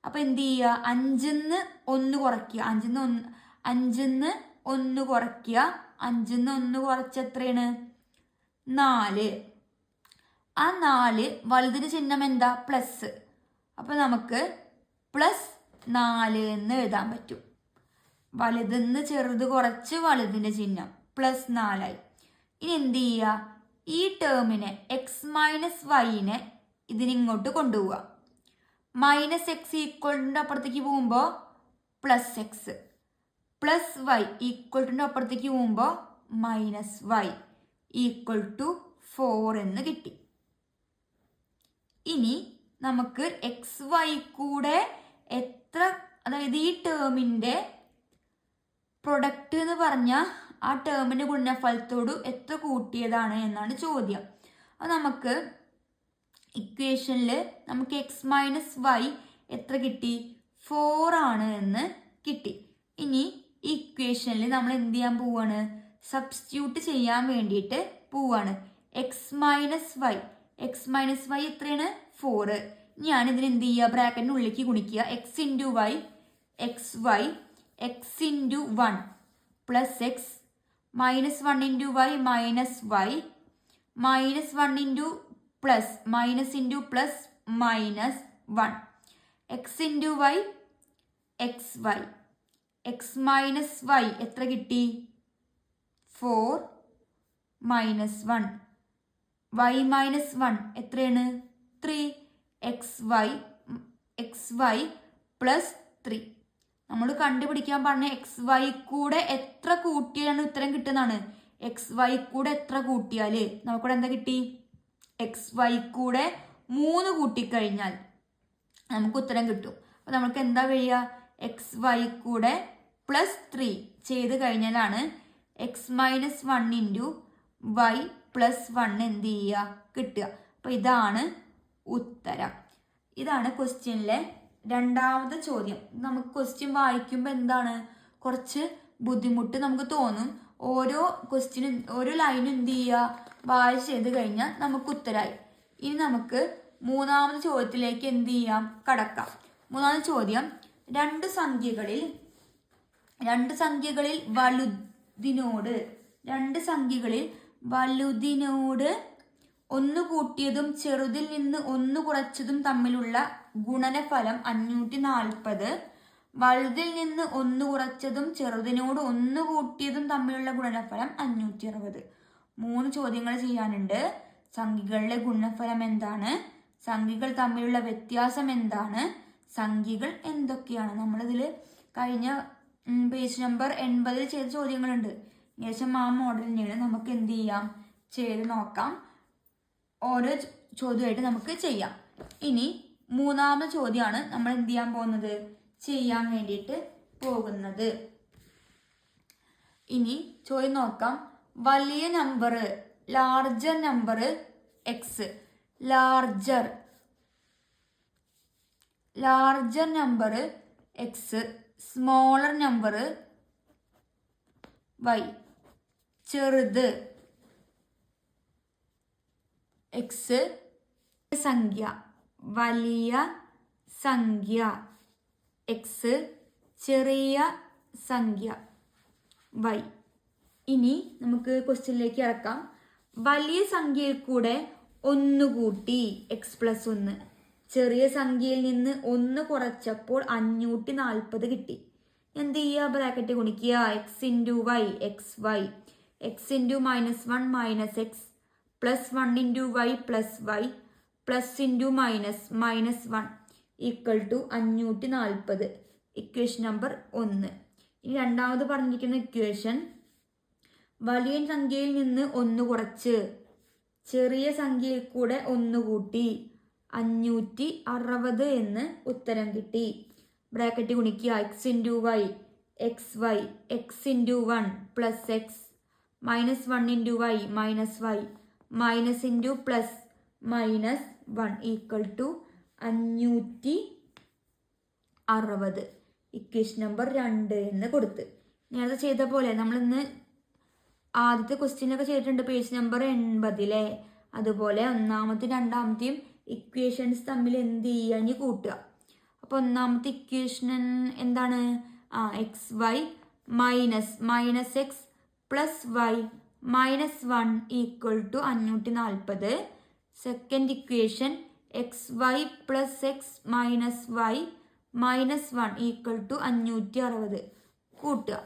അപ്പം എന്ത് ചെയ്യുക? 5-ന്ന് 1 കുറയ്ക്കുക. 5-ന്ന് 1 കുറയ്ക്കുക. 5-ന്ന് 1 കുറച്ച എത്രയാണ്? 4. ആ 4 വലുതിന് ചിഹ്നം എന്താ? പ്ലസ്. അപ്പം നമുക്ക് പ്ലസ് 4 എന്ന് എഴുതാൻ പറ്റും. വലുതിന്ന് ചെറുത് കുറച്ച് വലുതിൻ്റെ ചിഹ്നം പ്ലസ് 4 ആയി. ഇനി എന്ത് ചെയ്യുക? ഈ ടേമിനെ എക്സ് മൈനസ് വൈനെ ഇതിനിങ്ങോട്ട് കൊണ്ടുപോവുക. മൈനസ് എക്സ് ഈക്വലിൻ്റെ അപ്പുറത്തേക്ക് പോകുമ്പോൾ പ്ലസ് എക്സ് പ്ലസ് വൈ ഈക്വലിൻ്റെ അപ്പുറത്തേക്ക് പോകുമ്പോൾ മൈനസ് വൈ ഈക്വൽ ടു 4 എന്ന് കിട്ടി. ഇനി നമുക്ക് എക്സ് വൈ കൂടെ എത്ര, അതായത് ഈ ടേമിൻ്റെ പ്രൊഡക്റ്റ് എന്ന് പറഞ്ഞാൽ ആ ടേമിൻ്റെ ഗുണനഫലത്തോട് എത്ര കൂട്ടിയതാണ് എന്നാണ് ചോദ്യം. അത് നമുക്ക് ഇക്വേഷനിൽ നമുക്ക് എക്സ് മൈനസ് വൈ എത്ര കിട്ടി? 4 ആണ് എന്ന് കിട്ടി. ഇനി ഈ ഇക്വേഷനിൽ നമ്മൾ എന്ത് ചെയ്യാൻ പോവാണ്? സബ്സ്റ്റിറ്റ്യൂട്ട് ചെയ്യാൻ വേണ്ടിയിട്ട് പോവാണ്. എക്സ് മൈനസ് വൈ എത്രയാണ്? 4. ഞാനിതിന് എന്ത് ചെയ്യുക? ബ്രാക്കറ്റിന് ഉള്ളിലേക്ക് ഗുണിക്കുക. X into y x into 1 plus x minus 1 into y minus 1 into plus minus into plus minus 1 x into y x minus y എത്ര കിട്ടി? 4 മൈനസ് 1 വൈ മൈനസ് 1 എത്രയാണ്? 3 എക്സ് വൈ പ്ലസ് 3. നമ്മൾ കണ്ടുപിടിക്കാൻ പറഞ്ഞ എക്സ് വൈ കൂടെ എത്ര കൂട്ടിയാണ് ഉത്തരം കിട്ടുന്നതാണ്. എക്സ് വൈ കൂടെ എത്ര കൂട്ടിയാൽ നമുക്കിവിടെ എന്താ കിട്ടി? എക്സ് വൈ കൂടെ 3 കൂട്ടിക്കഴിഞ്ഞാൽ നമുക്ക് ഉത്തരം കിട്ടും. അപ്പോൾ നമുക്ക് എന്താ കഴിയുക? എക്സ് വൈ കൂടെ പ്ലസ് 3 ചെയ്ത് കഴിഞ്ഞാലാണ് x minus 1 into y plus 1 എന്ത് ചെയ്യുക? കിട്ടുക. അപ്പോൾ ഇതാണ് ഉത്തരം. ഇതാണ് ക്വസ്റ്റ്യനിലെ രണ്ടാമത്തെ ചോദ്യം. നമുക്ക് ക്വസ്റ്റ്യൻ വായിക്കുമ്പോൾ എന്താണ് കുറച്ച് ബുദ്ധിമുട്ട് നമുക്ക് തോന്നും. ഓരോ ക്വസ്റ്റ്യനും ഓരോ ലൈനും എന്ത് ചെയ്യുക? വായിച്ച് ചെയ്ത് കഴിഞ്ഞാൽ നമുക്ക് ഉത്തരമായി. ഇനി നമുക്ക് മൂന്നാമത്തെ ചോദ്യത്തിലേക്ക് എന്ത് ചെയ്യാം? കടക്കാം. മൂന്നാമത്തെ ചോദ്യം, രണ്ട് സംഖ്യകളിൽ വലുതിനോട് 1 കൂട്ടിയതും ചെറുതിൽ നിന്ന് 1 കുറച്ചതും തമ്മിലുള്ള ഗുണനഫലം 540. വലുതിൽ നിന്ന് 1 കുറച്ചതും ചെറുതിനോട് 1 കൂട്ടിയതും തമ്മിലുള്ള ഗുണനഫലം 560. 3 ചോദ്യങ്ങൾ ചെയ്യാനുണ്ട്. സംഖ്യകളുടെ ഗുണനഫലം എന്താണ്? സംഖ്യകൾ തമ്മിലുള്ള വ്യത്യാസം എന്താണ്? സംഖ്യകൾ എന്തൊക്കെയാണ്. നമ്മളിതിൽ കഴിഞ്ഞ പേജ് നമ്പർ 80 ചെയ്ത ചോദ്യങ്ങളുണ്ട്. ഏകദേശം ആ മോഡൽ തന്നെയാണ്. നമുക്ക് എന്ത് ചെയ്യാം, ചെയ്ത് നോക്കാം. ഓരോ ചോദ്യമായിട്ട് നമുക്ക് ചെയ്യാം. ഇനി മൂന്നാമത്തെ ചോദ്യമാണ് നമ്മൾ എന്ത് ചെയ്യാൻ പോകുന്നത്, ചെയ്യാൻ വേണ്ടിയിട്ട് പോകുന്നത്. ഇനി ചോദ്യം നോക്കാം. വലിയ number, larger number x, larger number x, smaller number y, ചെറുത് എക്സ്, സംഖ്യ വലിയ സംഖ്യ എക്സ്, ചെറിയ സംഖ്യ വൈ. ഇനി നമുക്ക് ക്വസ്റ്റ്യനിലേക്ക് ഇറക്കാം. വലിയ സംഖ്യയിൽ കൂടെ 1 കൂട്ടി x+1, ചെറിയ സംഖ്യയിൽ നിന്ന് 1 കുറച്ചപ്പോൾ 540 കിട്ടി. എന്ത് ചെയ്യുക, ബ്രാക്കറ്റ് ഗുണിക്കുക. x into y x y, x into -1 minus x, +1 into y plus y, plus into -1 equal to 540. Equation number 1. ഇനി രണ്ടാമത് പറഞ്ഞിരിക്കുന്ന ഇക്വേഷൻ, വലിയ സംഖ്യയിൽ നിന്ന് 1 കുറച്ച് ചെറിയ സംഖ്യയിൽ കൂടെ 1 കൂട്ടി 560 എന്ന് ഉത്തരം കിട്ടി. ബ്രാക്കറ്റ് ഗുണിക്കുക. x into y x y, x into 1 plus x, -1 into y minus y, minus into plus -1 equal to 560. Equation number 2 എന്ന് കൊടുത്ത് നേരത്തെ ചെയ്ത പോലെ നമ്മളിന്ന് ആദ്യത്തെ ക്വസ്റ്റ്യനൊക്കെ ചെയ്തിട്ടുണ്ട് പേജ് നമ്പർ 80. അതുപോലെ ഒന്നാമത്തെയും രണ്ടാമത്തെയും ഇക്വേഷൻസ് തമ്മിൽ എന്ത് ചെയ്യുക, ഇനി കൂട്ടുക. അപ്പോൾ ഒന്നാമത്തെ ഇക്വേഷൻ എന്താണ്, x y minus x plus y -1 equal to 540. Second equation x y plus x minus y -1 equal to 560. കൂട്ടുക.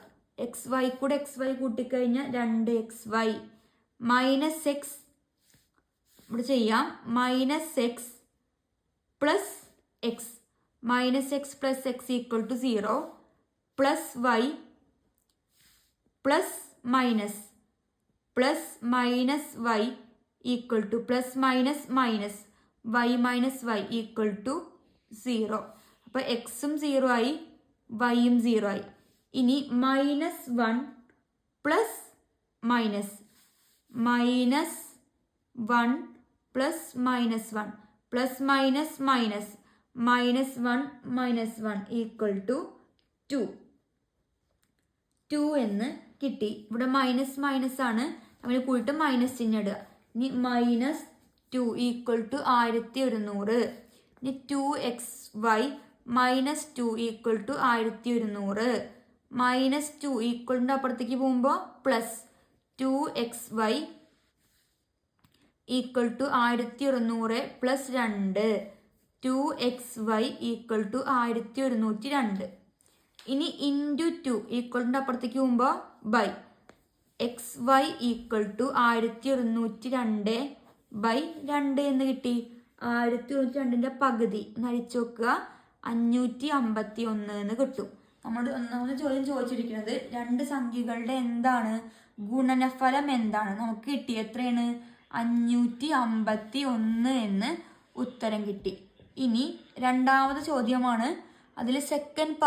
എക്സ് വൈ കൂടെ എക്സ് വൈ കൂട്ടിക്കഴിഞ്ഞാൽ 2xy മൈനസ് എക്സ് ഇവിടെ ചെയ്യാം. -x plus x, -x plus x equal to 0, plus y plus minus y equal to plus minus y minus y equal to 0. അപ്പോൾ എക്സും 0 ആയി, വൈയും 0 ആയി. ഇനി -1 plus -1 plus -1 plus -1 equal to 2 എന്ന് കിട്ടി. ഇവിടെ മൈനസ് ആണ്, നമ്മൾ കൂടിയിട്ട് മൈനസ് ചിഹ്നം ഇടുക. ഇനി -2 ഈക്വൽ ടു 1100. ഇനി 2xy -2 ഈക്വൽ ടു 1100. -2 ഈക്വലിൻ്റെ അപ്പുറത്തേക്ക് പോകുമ്പോൾ plus 2xy equal to 1100 plus 2, 2xy equal to 1102. ഇനി ഇൻറ്റു 2 ഈക്വലിൻ്റെ അപ്പുറത്തേക്ക് പോകുമ്പോൾ by xy equal to 1102 by 2 എന്ന് കിട്ടി. 1102ൻ്റെ പകുതി നരിച്ചു നോക്കുക, 551 എന്ന് കിട്ടും. നമ്മൾ ഒന്നാമത് ചോദ്യം ചോദിച്ചിരിക്കുന്നത് 2 സംഖ്യകളുടെ എന്താണ് ഗുണനഫലം എന്താണ്. നമുക്ക് കിട്ടി എത്രയാണ്, 551 എന്ന് ഉത്തരം കിട്ടി. ഇനി രണ്ടാമത് ചോദ്യമാണ്. അതിൽ സെക്കൻഡ്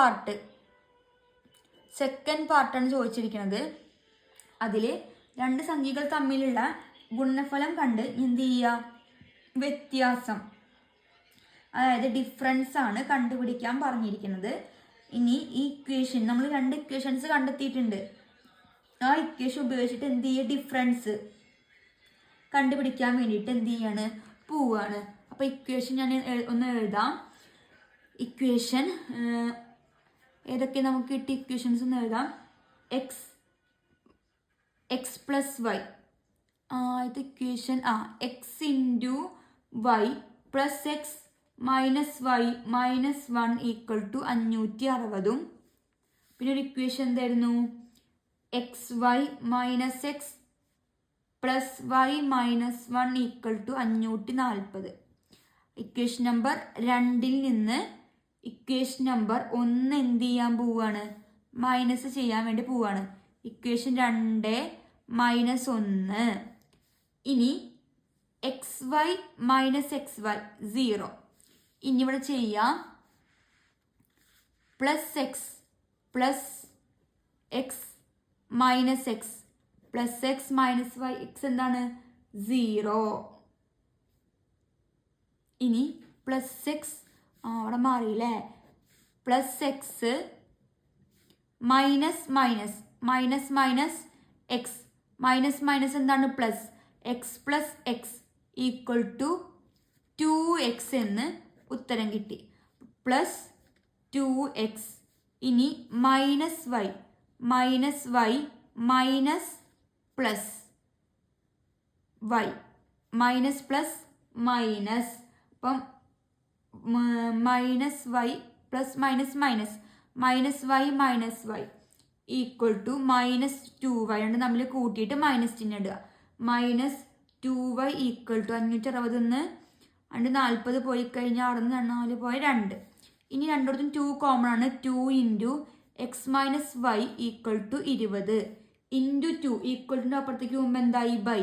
പാർട്ടാണ് ചോദിച്ചിരിക്കുന്നത്. അതിൽ 2 സംഖ്യകൾ തമ്മിലുള്ള ഗുണനഫലം കണ്ട് എന്ത് ചെയ്യുക, വ്യത്യാസം അതായത് ഡിഫറൻസ് ആണ് കണ്ടുപിടിക്കാൻ പറഞ്ഞിരിക്കുന്നത്. ഇനി ഈ ഇക്വേഷൻ നമ്മൾ 2 ഇക്വേഷൻസ് കണ്ടെത്തിയിട്ടുണ്ട്. ആ ഇക്വേഷൻ ഉപയോഗിച്ചിട്ട് എന്ത് ചെയ്യുക, ഡിഫറൻസ് കണ്ടുപിടിക്കാൻ വേണ്ടിയിട്ട് എന്ത് ചെയ്യാണ്, പോവുകയാണ്. അപ്പോൾ ഇക്വേഷൻ ഞാൻ ഒന്ന് എഴുതാം. ഇക്വേഷൻ ഏതൊക്കെ നമുക്ക് കിട്ടിയ ഇക്വേഷൻസ് ഒന്ന് എഴുതാം. എക്സ് പ്ലസ് വൈ, ഇത് equation x into y plus x minus y -1 equal to 560. പിന്നെ ഒരു ഇക്വേഷൻ എന്തായിരുന്നു, x y minus x plus y -1 equal to 540. Equation number 2ൽ നിന്ന് ഇക്വേഷൻ നമ്പർ 1 എന്ത് ചെയ്യാൻ പോവുകയാണ്, മൈനസ് ചെയ്യാൻ വേണ്ടി പോവുകയാണ്. Equation 2 minus 1. ഇനി XY മൈനസ് XY 0. ഇനി ഇവിടെ ചെയ്യാം plus x plus x minus x plus x minus y. X എന്താണ് 0. ഇനി പ്ലസ് എക്സ് അവിടെ മാറിയില്ലേ, plus x minus minus minus minus x minus minus എന്താണ് plus x plus x equal to 2x എന്ന് ഉത്തരം കിട്ടി. Plus 2x. ഇനി minus y minus y minus plus y minus plus minus. അപ്പം minus y plus minus minus minus y equal to minus 2y കൊണ്ട് നമ്മൾ കൂട്ടിയിട്ട് minus ചിഹ്നം ഇടുക. മൈനസ് 2y ഈക്വൽ ടു 561 അണ്ട് 40 പോയി കഴിഞ്ഞാൽ അവിടെ നിന്ന് 4 പോയി 2. ഇനി രണ്ടിടത്തും 2 കോമൺ ആണ്. 2 into x minus y equal to 20 into 2 equal to അപ്പുറത്തേക്ക് മുമ്പ് എന്തായി by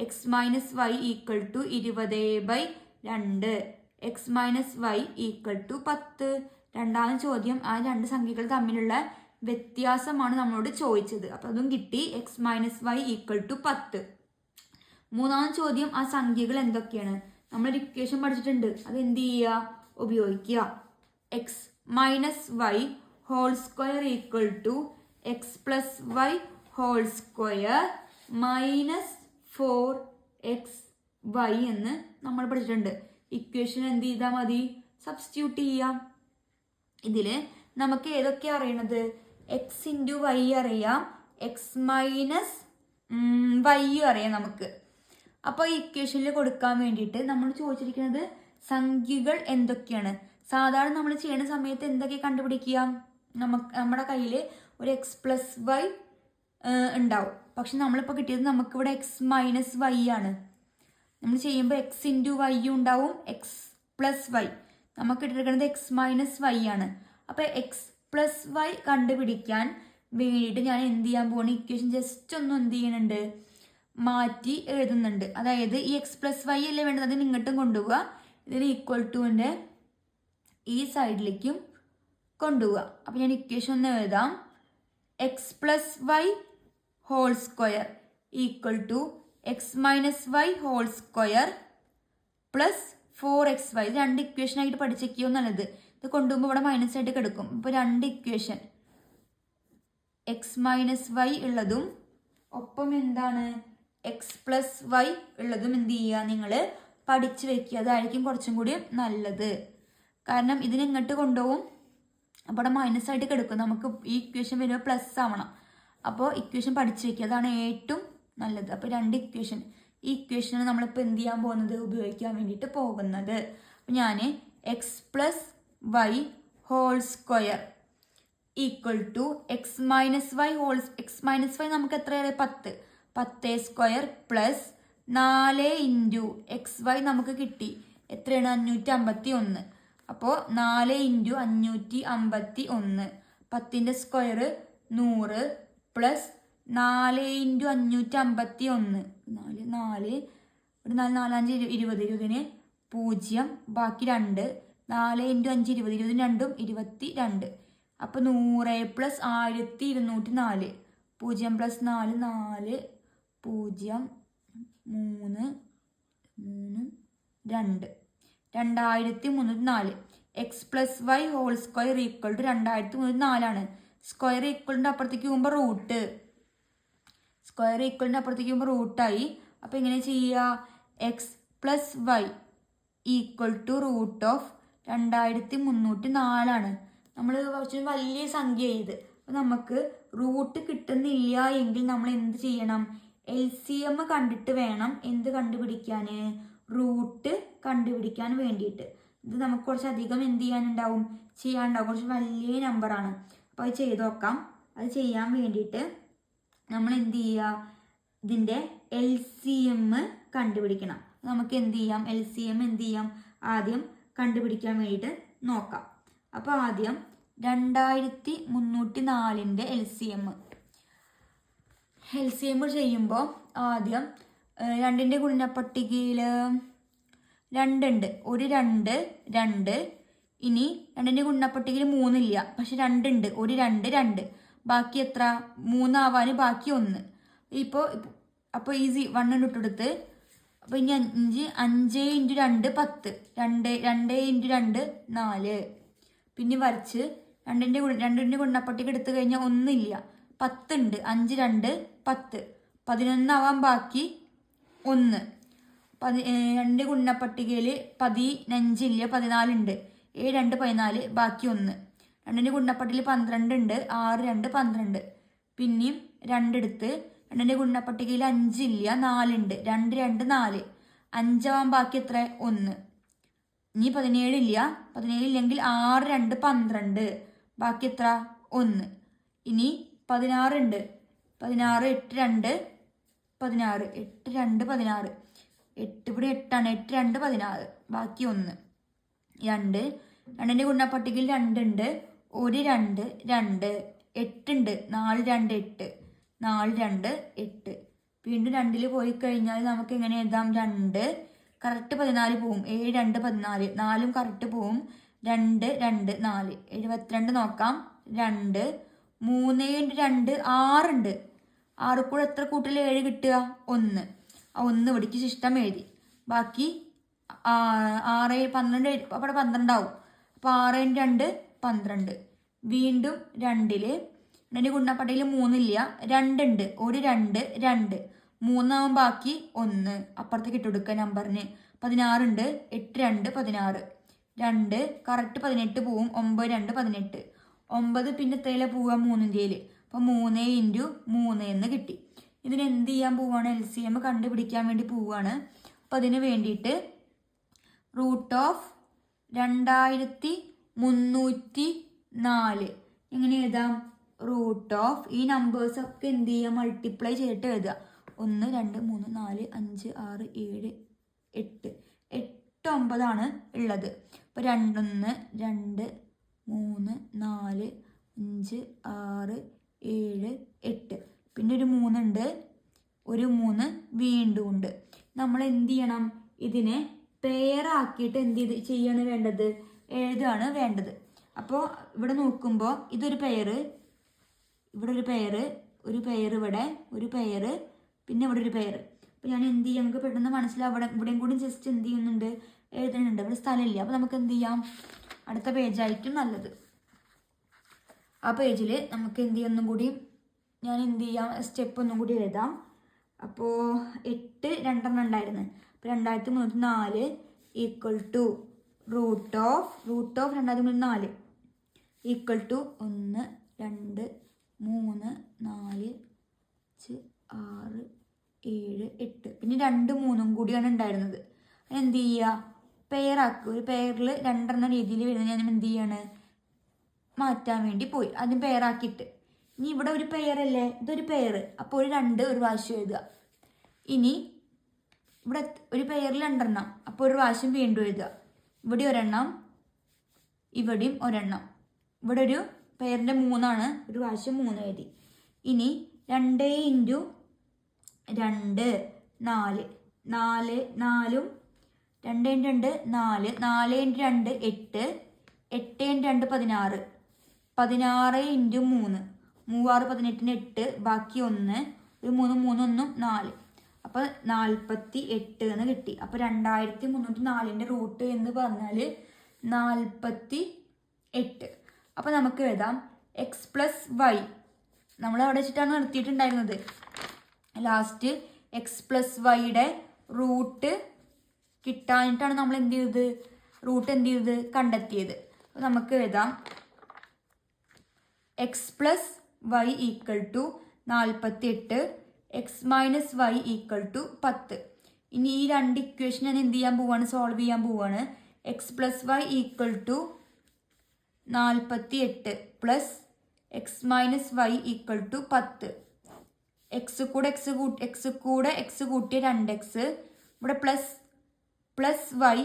x minus y equal to 20/2 x minus y equal to 10. രണ്ടാമത്തെ ചോദ്യം ആ രണ്ട് സംഖ്യകൾ തമ്മിലുള്ള വ്യത്യാസമാണ് നമ്മളോട് ചോദിച്ചത്. അപ്പം അതും കിട്ടി, x minus y equal to 10. മൂന്നാമത്തെ ചോദ്യം ആ സംഖ്യകൾ എന്തൊക്കെയാണ്, നമ്മളൊരു ഇക്വേഷൻ പഠിച്ചിട്ടുണ്ട്, അത് എന്ത് ചെയ്യുക ഉപയോഗിക്കുക. X minus y whole square equal to x plus y whole square minus 4xy എന്ന് നമ്മൾ പഠിച്ചിട്ടുണ്ട്. ഇക്വേഷൻ എന്ത് ചെയ്താൽ മതി, സബ്സ്റ്റിറ്റ്യൂട്ട് ചെയ്യാം. ഇതിൽ നമുക്ക് ഏതൊക്കെ അറിയണത്, എക്സ് ഇൻറ്റു വൈ അറിയാം, എക്സ് മൈനസ് വൈ അറിയാം നമുക്ക്. അപ്പോൾ ഈ ഇക്വേഷനിൽ കൊടുക്കാൻ വേണ്ടിയിട്ട് നമ്മൾ ചോദിച്ചിരിക്കുന്നത് സംഖ്യകൾ എന്തൊക്കെയാണ്. സാധാരണ നമ്മൾ ചെയ്യുന്ന സമയത്ത് എന്തൊക്കെ കണ്ടുപിടിക്കുക, നമ്മുടെ കയ്യിൽ ഒരു എക്സ് പ്ലസ് വൈ ഉണ്ടാവും. പക്ഷെ നമ്മളിപ്പോൾ കിട്ടിയത് നമുക്കിവിടെ എക്സ് മൈനസ് വൈ ആണ്. നമ്മൾ ചെയ്യുമ്പോൾ എക്സ് ഇൻറ്റു വൈ ഉണ്ടാവും, എക്സ് പ്ലസ് വൈ. നമുക്ക് കിട്ടിയിരിക്കുന്നത് എക്സ് മൈനസ് വൈ ആണ്. അപ്പോൾ എക്സ് പ്ലസ് വൈ കണ്ടുപിടിക്കാൻ വേണ്ടിയിട്ട് ഞാൻ എന്ത് ചെയ്യാൻ പോകുന്നു, ഇക്വേഷൻ ജസ്റ്റ് ഒന്നും എന്ത് ചെയ്യുന്നുണ്ട്, മാറ്റി എഴുതുന്നുണ്ട്. അതായത് ഈ എക്സ് പ്ലസ് വൈ അല്ലേ വേണ്ടത്, അതിന് ഇങ്ങോട്ടും കൊണ്ടുപോവുക, ഇതിന് ഈക്വൽ ടുവിൻ്റെ ഈ സൈഡിലേക്കും കൊണ്ടുപോവുക. അപ്പോൾ ഞാൻ ഇക്വേഷൻ ഒന്ന് എഴുതാം. X plus y whole square equal to x minus y whole square plus 4xy. ഇത് രണ്ട് ഇക്വേഷനായിട്ട് പഠിച്ചേക്കോ നല്ലത്. ഇത് കൊണ്ടുപോകുമ്പോൾ ഇവിടെ മൈനസ് ആയിട്ട് കിടക്കും. ഇപ്പോൾ രണ്ട് ഇക്വേഷൻ എക്സ് മൈനസ് വൈ ഉള്ളതും ഒപ്പം എന്താണ് എക്സ് പ്ലസ് വൈ ഉള്ളതും എന്ത് ചെയ്യുക, നിങ്ങൾ പഠിച്ചു വെക്കുക. അതായിരിക്കും കുറച്ചും കൂടി നല്ലത്. കാരണം ഇതിന് ഇങ്ങോട്ട് കൊണ്ടുപോകും, അപ്പോൾ ഇവിടെ മൈനസ് ആയിട്ട് കിടക്കും. നമുക്ക് ഈ ഇക്വേഷൻ വരുമ്പോൾ പ്ലസ് ആവണം. അപ്പോൾ ഇക്വേഷൻ പഠിച്ചു വെക്കുക, അതാണ് ഏറ്റവും നല്ലത്. അപ്പോൾ രണ്ട് ഇക്വേഷൻ, ഈ ഇക്വേഷനാണ് നമ്മളിപ്പോൾ എന്ത് ചെയ്യാൻ പോകുന്നത്, ഉപയോഗിക്കാൻ വേണ്ടിയിട്ട് പോകുന്നത്. അപ്പോൾ ഞാൻ x plus y whole square equal to x minus y whole, x minus y നമുക്ക് എത്രയാണ് 10, 10 square plus 4 into x y നമുക്ക് കിട്ടി എത്രയാണ് 551. അപ്പോൾ 4 ഇൻറ്റു 551, 10ൻ്റെ സ്ക്വയർ 100 പ്ലസ് 4 ഇൻറ്റു 551, 4 ഒരു 4 4 5 20, 20ന് 0 ബാക്കി 2, 4 ഇൻറ്റു 5 20, 20 2 22. അപ്പോൾ 100 plus 1204, 0 plus 4 4 0 3 3 2 2304. X plus y whole square equal to 2304 square ഈക്വലിൻ്റെ അപ്പുറത്തേക്ക് പോകുമ്പോൾ റൂട്ട്, സ്ക്വയർ ഈക്വലിൻ്റെ അപ്പുറത്തേക്ക് പോകുമ്പോൾ റൂട്ടായി. അപ്പോൾ ഇങ്ങനെ ചെയ്യുക, x plus y equal to root of 2304. നമ്മൾ കുറച്ച് വലിയ സംഖ്യ ചെയ്ത്, അപ്പോൾ നമുക്ക് റൂട്ട് കിട്ടുന്നില്ല എങ്കിൽ നമ്മൾ എന്ത് ചെയ്യണം, LCM കണ്ടിട്ട് വേണം എന്ത് കണ്ടുപിടിക്കാൻ, റൂട്ട് കണ്ടുപിടിക്കാൻ വേണ്ടിയിട്ട്. ഇത് നമുക്ക് കുറച്ചധികം എന്ത് ചെയ്യാനുണ്ടാവും, ചെയ്യാനുണ്ടാവും, കുറച്ച് വലിയ നമ്പറാണ്. അപ്പോൾ അത് ചെയ്ത് നോക്കാം. അത് ചെയ്യാൻ വേണ്ടിയിട്ട് നമ്മൾ എന്ത് ചെയ്യുക, ഇതിൻ്റെ LCM കണ്ടുപിടിക്കണം. നമുക്ക് എന്ത് ചെയ്യാം, LCM എന്ത് ചെയ്യാം, ആദ്യം കണ്ടുപിടിക്കാൻ വേണ്ടിയിട്ട് നോക്കാം. അപ്പോൾ ആദ്യം 2304 എൽ സി എം ചെയ്യുമ്പോൾ ആദ്യം 2ൻ്റെ ഗുണനപ്പട്ടികയിൽ 2 ഉണ്ട്. ഒരു 2 2. ഇനി 2ൻ്റെ ഗുണനപ്പട്ടികയിൽ 3 ഇല്ല, പക്ഷെ 2 ഉണ്ട്. ഒരു 2 2. ബാക്കി എത്ര? 3 ആവാൻ ബാക്കി 1. അപ്പോൾ ഈസി 1 ഇട്ടെടുത്ത്. അപ്പോൾ ഇനി 5 × 2 10. 2 × 2 4. പിന്നെ വരച്ച് 2ൻ്റെ ഗുണനപ്പട്ടിക എടുത്തു കഴിഞ്ഞാൽ 1 ഇല്ല, 10 ഉണ്ട്. 5 2 10. 11 ആവാൻ ബാക്കി 1. 2ൻ്റെ ഗുണനപ്പട്ടികയിൽ 15 ഇല്ല, 14 ഉണ്ട്. 7 2 14, ബാക്കി 1. 2ൻ്റെ ഗുണനപ്പട്ടികയിൽ 12 ഉണ്ട്. 6 2 12. പിന്നെയും 2 എടുത്ത് 2ൻ്റെ ഗുണനപ്പട്ടികയിൽ 5 ഇല്ല, 4 ഉണ്ട്. 2 2 4. 5 ആവാൻ ബാക്കി എത്ര? 1. ഇനി 17 ഇല്ല, 17 ഇല്ലെങ്കിൽ 6 2 12. ബാക്കി എത്ര? 1. ഇനി 16 ഉണ്ട്. 16 8 2 16. 8 2 16. 8 ഇവിടെ 8 ആണ്. 8 2 16. ബാക്കി 1. 2. 2ൻ്റെ ഗുണനപ്പട്ടികയിൽ 2 ഉണ്ട്. ഒരു 2 2. 8 ഉണ്ട്. 4 2 8. 4 2 8. വീണ്ടും 2ൽ പോയി കഴിഞ്ഞാൽ നമുക്ക് എങ്ങനെ എഴുതാം? 2 കറക്റ്റ് 14 പോവും. 7 2 14. 4ഉം കറക്റ്റ് പോവും. 2 2 4. 72 നോക്കാം. 2 3 × 2 6 ഉണ്ട്. 6 കൂടെ എത്ര കൂട്ടൽ 7 കിട്ടുക? 1. ആ 1 ഇവിടേക്ക് ശിഷ്ടം എഴുതി. ബാക്കി 6 12 അവിടെ 12 ആവും. അപ്പോൾ 6 × 2 12. വീണ്ടും 2ൽ 2ൻ്റെ ഗുണനപ്പട്ടികയിൽ 3 ഇല്ല, 2 ഉണ്ട്. ഒരു 2 2. 3 ആവാൻ ബാക്കി 1. അപ്പുറത്തേക്ക് ഇട്ട് കൊടുക്കുക നമ്പറിന്. 16 ഉണ്ട്. 8 2 16. 2 കറക്റ്റ് 18 പോവും. 9 2 18. 9 പിന്നെ എത്രയിലാണ് പോവുക? 3ൻ്റെയിൽ. അപ്പോൾ 3 × 3 എന്ന് കിട്ടി. ഇതിന് എന്ത് ചെയ്യാൻ പോവുകയാണ്? LCM കണ്ടുപിടിക്കാൻ വേണ്ടി പോവുകയാണ്. അപ്പോൾ അതിന് വേണ്ടിയിട്ട് √2304 എങ്ങനെ എഴുതാം? √ ഈ നമ്പേഴ്സൊക്കെ എന്ത് ചെയ്യുക? മൾട്ടിപ്ലൈ ചെയ്തിട്ട് എഴുതുക. 1 2 3 4 5 6 7 8. 8 9 ആണ് ഉള്ളത്. അപ്പോൾ 2 1 2 3 4 5 6 7 8. പിന്നെ ഒരു 3 ഉണ്ട്. ഒരു 3 വീണ്ടും ഉണ്ട്. നമ്മൾ എന്ത് ചെയ്യണം? ഇതിനെ പെയറാക്കിയിട്ട് എന്ത് ചെയ്യാണ് വേണ്ടത്? എഴുതുകയാണ് വേണ്ടത്. അപ്പോൾ ഇവിടെ നോക്കുമ്പോൾ ഇതൊരു പെയർ, ഇവിടെ ഒരു പെയർ, ഒരു പെയർ ഇവിടെ, ഒരു പെയർ, പിന്നെ ഇവിടെ ഒരു പെയർ. അപ്പോൾ ഞാൻ എന്ത് ചെയ്യാം? നമുക്ക് പെട്ടെന്ന് മനസ്സിലാവും. ഇവിടെയും കൂടി ജസ്റ്റ് എന്ത് ചെയ്യുന്നുണ്ട്? എഴുതുന്നുണ്ട്. ഇവിടെ സ്ഥലമില്ല. അപ്പോൾ നമുക്ക് എന്ത് ചെയ്യാം? അടുത്ത പേജായിരിക്കും നല്ലത്. ആ പേജിൽ നമുക്ക് എന്ത് ചെയ്യാം? ഒന്നും കൂടി ഞാൻ എന്ത് ചെയ്യാം? സ്റ്റെപ്പ് ഒന്നും കൂടി എഴുതാം. അപ്പോൾ 8 2 ഉണ്ടായിരുന്നു. അപ്പോൾ 2304 ഈക്വൽ ടു √2004 ഈക്വൽ ടു 1 2 3 4 5 6 7 8. പിന്നെ 2 3 കൂടിയാണ് ഉണ്ടായിരുന്നത്. എന്ത് ചെയ്യുക? പെയറാക്കുക. ഒരു പെയറിൽ 2 രീതിയിൽ വരുന്നത് ഞാൻ എന്ത് ചെയ്യാണ്? മാറ്റാൻ വേണ്ടി പോയി. ആദ്യം പെയറാക്കിയിട്ട്. ഇനി ഇവിടെ ഒരു പെയറല്ലേ? ഇതൊരു പെയർ. അപ്പോൾ ഒരു 2 ഒരു പ്രാവശ്യം എഴുതുക. ഇനി ഇവിടെ ഒരു പെയറിൽ 2 അപ്പോൾ ഒരു പ്രാവശ്യം വീണ്ടും എഴുതുക. ഇവിടെ ഒരെണ്ണം, ഇവിടെയും ഒരെണ്ണം. ഇവിടെ ഒരു പെയറിൻ്റെ 3 ആണ്. ഒരു പ്രാവശ്യം 3 എഴുതി. ഇനി 2 × 2 4. 4 4ഉം 2 × 2 4. 4 × 2 8. 8 × 2 16. 16 × 3. 3 6 18 8. ബാക്കി 1. ഒരു 3 3 1 4. അപ്പോൾ 48 എന്ന് കിട്ടി. അപ്പോൾ 2304ൻ്റെ റൂട്ട് എന്ന് പറഞ്ഞാൽ 48. അപ്പോൾ നമുക്ക് എഴുതാം x + y. നമ്മൾ അവിടെ വെച്ചിട്ടാണ് നിർത്തിയിട്ടുണ്ടായിരുന്നത്. ലാസ്റ്റ് x + yയുടെ റൂട്ട് കിട്ടാനായിട്ടാണ് നമ്മൾ എന്ത് ചെയ്തത്? റൂട്ട് എന്ത് ചെയ്തത്? കണ്ടെത്തിയത്. അപ്പോൾ നമുക്ക് എഴുതാം x + y equal to 48. x - y equal to 10. ഇനി ഈ 2 ഇക്വേഷൻ ഞാൻ എന്ത് ചെയ്യാൻ പോവാണ്? സോൾവ് ചെയ്യാൻ പോവാണ്. x + y equal to 48 plus x - y equal to 10. x കൂടെ x കൂട്ടിയ 2x. ഇവിടെ plus y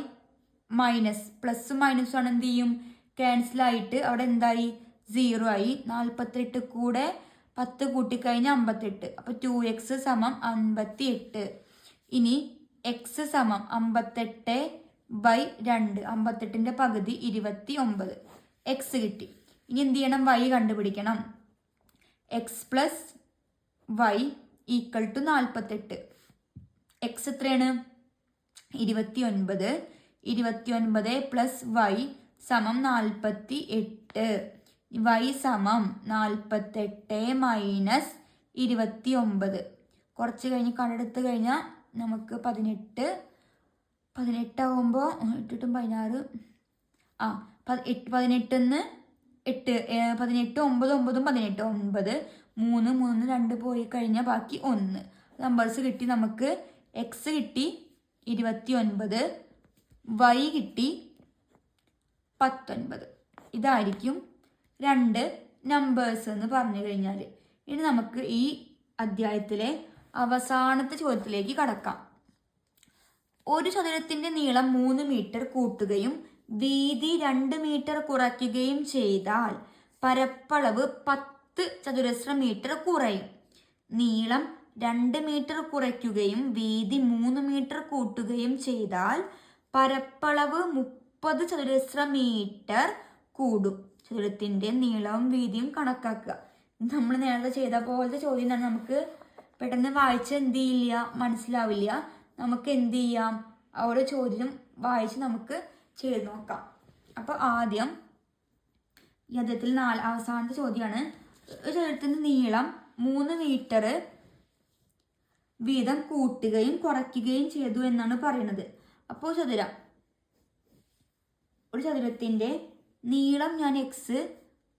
minus. Plus minus ആണ് എന്ത് ചെയ്യും? ക്യാൻസലായിട്ട് അവിടെ എന്തായി 0 ആയി. 48 കൂടെ 10 കൂട്ടിക്കഴിഞ്ഞാൽ 58. അപ്പോൾ 2x സമം 58. ഇനി x സമം 58/2. 58ന്റെ പകുതി 29. x കിട്ടി. ഇനി എന്ത് ചെയ്യണം? y കണ്ടുപിടിക്കണം. x plus y equal to 48. x എത്രയാണ്? 29. 29 പ്ലസ് y സമം 48. y സമം 48 മൈനസ് 29. കുറച്ച് കഴിഞ്ഞ് കണ്ടെടുത്ത് കഴിഞ്ഞാൽ നമുക്ക് 18 ആകുമ്പോൾ 8 8 16 18 8 18 9 9 18 9 3 3 2 പോയി കഴിഞ്ഞാൽ ബാക്കി 1 നമ്പേഴ്സ് കിട്ടി. നമുക്ക് x കിട്ടി 29, y കിട്ടി 19. ഇതായിരിക്കും 2 നമ്പേഴ്സ് എന്ന് പറഞ്ഞു കഴിഞ്ഞാൽ. ഇനി നമുക്ക് ഈ അധ്യായത്തിലെ അവസാനത്തെ ചോദ്യത്തിലേക്ക് കടക്കാം. ഒരു ചതുരത്തിന്റെ നീളം 3 മീറ്റർ കൂട്ടുകയും വീതി 2 മീറ്റർ കുറയ്ക്കുകയും ചെയ്താൽ പരപ്പളവ് 10 ചതുരശ്ര മീറ്റർ കുറയും. നീളം 2 മീറ്റർ കുറയ്ക്കുകയും വീതി 3 മീറ്റർ കൂട്ടുകയും ചെയ്താൽ പരപ്പളവ് 30 ചതുരശ്ര മീറ്റർ കൂടും. ചതുരത്തിന്റെ നീളവും വീതിയും കണക്കാക്കുക. നമ്മൾ നേരത്തെ ചെയ്ത പോലത്തെ ചോദ്യം തന്നെ. നമുക്ക് പെട്ടെന്ന് വായിച്ച് എന്ത് ചെയ്യില്ല, മനസ്സിലാവില്ല. നമുക്ക് എന്ത് ചെയ്യാം, ഓരോ ചോദ്യം വായിച്ച് നമുക്ക് ചെയ്ത് നോക്കാം. അപ്പോൾ ആദ്യം ഈ അധ്യായത്തിൽ അവസാനത്തെ ചോദ്യമാണ്. ഒരു ചതുരത്തിന്റെ നീളം 3 മീറ്റർ വീതം കൂട്ടുകയും കുറയ്ക്കുകയും ചെയ്തു എന്നാണ് പറയുന്നത്. അപ്പോൾ ഒരു ചതുരത്തിന്റെ നീളം ഞാൻ x,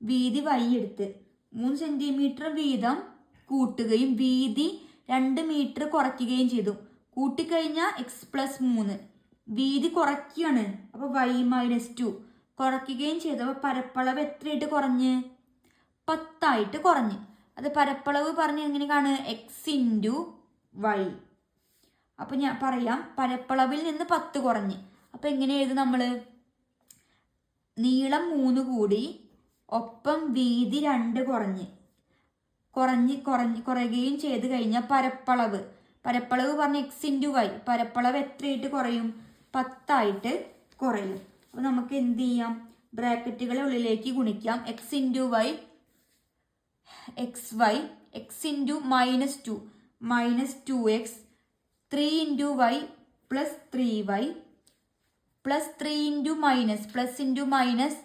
വീതി y എടുത്ത് 3 സെന്റിമീറ്റർ വീതം കൂട്ടുകയും വീതി 2 മീറ്റർ കുറയ്ക്കുകയും ചെയ്തു. കൂട്ടിക്കഴിഞ്ഞാൽ x പ്ലസ് 3, വീതി കുറയ്ക്കുകയാണ്. അപ്പോൾ y മൈനസ് 2 കുറയ്ക്കുകയും ചെയ്തു. അപ്പോൾ പരപ്പളവ് എത്രയായിട്ട് കുറഞ്ഞ്? 10 ആയിട്ട് കുറഞ്ഞ്. അത് പരപ്പളവ് പറഞ്ഞ് എങ്ങനെയാണ്? x into y. അപ്പം ഞാൻ പറയാം, പരപ്പളവിൽ നിന്ന് 10 കുറഞ്ഞ്. അപ്പം എങ്ങനെ എഴുതും നമ്മൾ? നീളം 3 കൂടി ഒപ്പം വീതി 2 കുറയുകയും ചെയ്ത് കഴിഞ്ഞാൽ പരപ്പളവ് പറഞ്ഞ x ഇൻറ്റു y. പരപ്പളവ് എത്രയായിട്ട് കുറയും? 10 ആയിട്ട് കുറയും. അപ്പോൾ നമുക്ക് എന്ത് ചെയ്യാം? ബ്രാക്കറ്റുകളെ ഉള്ളിലേക്ക് ഗുണിക്കാം. x into y xy, x into minus 2 minus 2x, 3 into y plus 3y plus 3 into minus plus into minus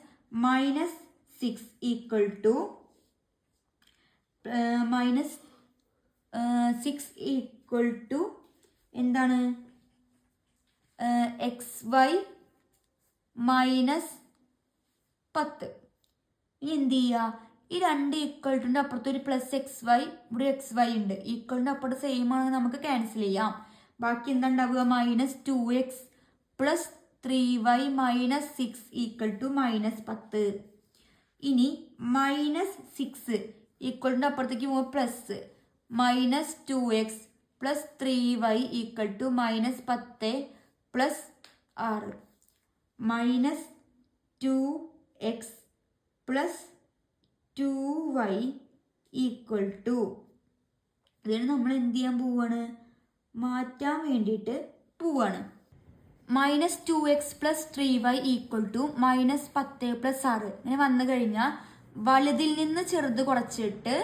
minus 6 equal to minus 6 equal to എന്താണ്? xy minus 10. ഇനി എന്ത് ചെയ്യുക? ഈ 2 ഈക്വൽറ്റിൻ്റെ അപ്പുറത്ത് ഒരു പ്ലസ് xy, ഇവിടെ xy ഉണ്ട്. ഈക്വലിൻ്റെ അപ്പുറത്ത് സെയിം ആണെങ്കിൽ നമുക്ക് ക്യാൻസൽ ചെയ്യാം. ബാക്കി എന്താ ഉണ്ടാവുക? Minus 2x plus 3y minus 6 equal to minus 10. ഇനി മൈനസ് 6 ഈക്വലിൻ്റെ അപ്പുറത്തേക്ക് പോകുമ്പോൾ plus minus 2x plus 3y equal to minus 10 plus 6 minus 2x plus 2y equal to. ഇതിന് നമ്മൾ എന്ത് ചെയ്യാൻ പോവാണ്? മാറ്റാൻ വേണ്ടിയിട്ട് പോവാണ്. Minus 2x plus 3y equal to minus 10 plus 6. ഇങ്ങനെ വന്നു കഴിഞ്ഞാൽ വലുതിൽ നിന്ന് ചെറുത് കുറച്ചിട്ട്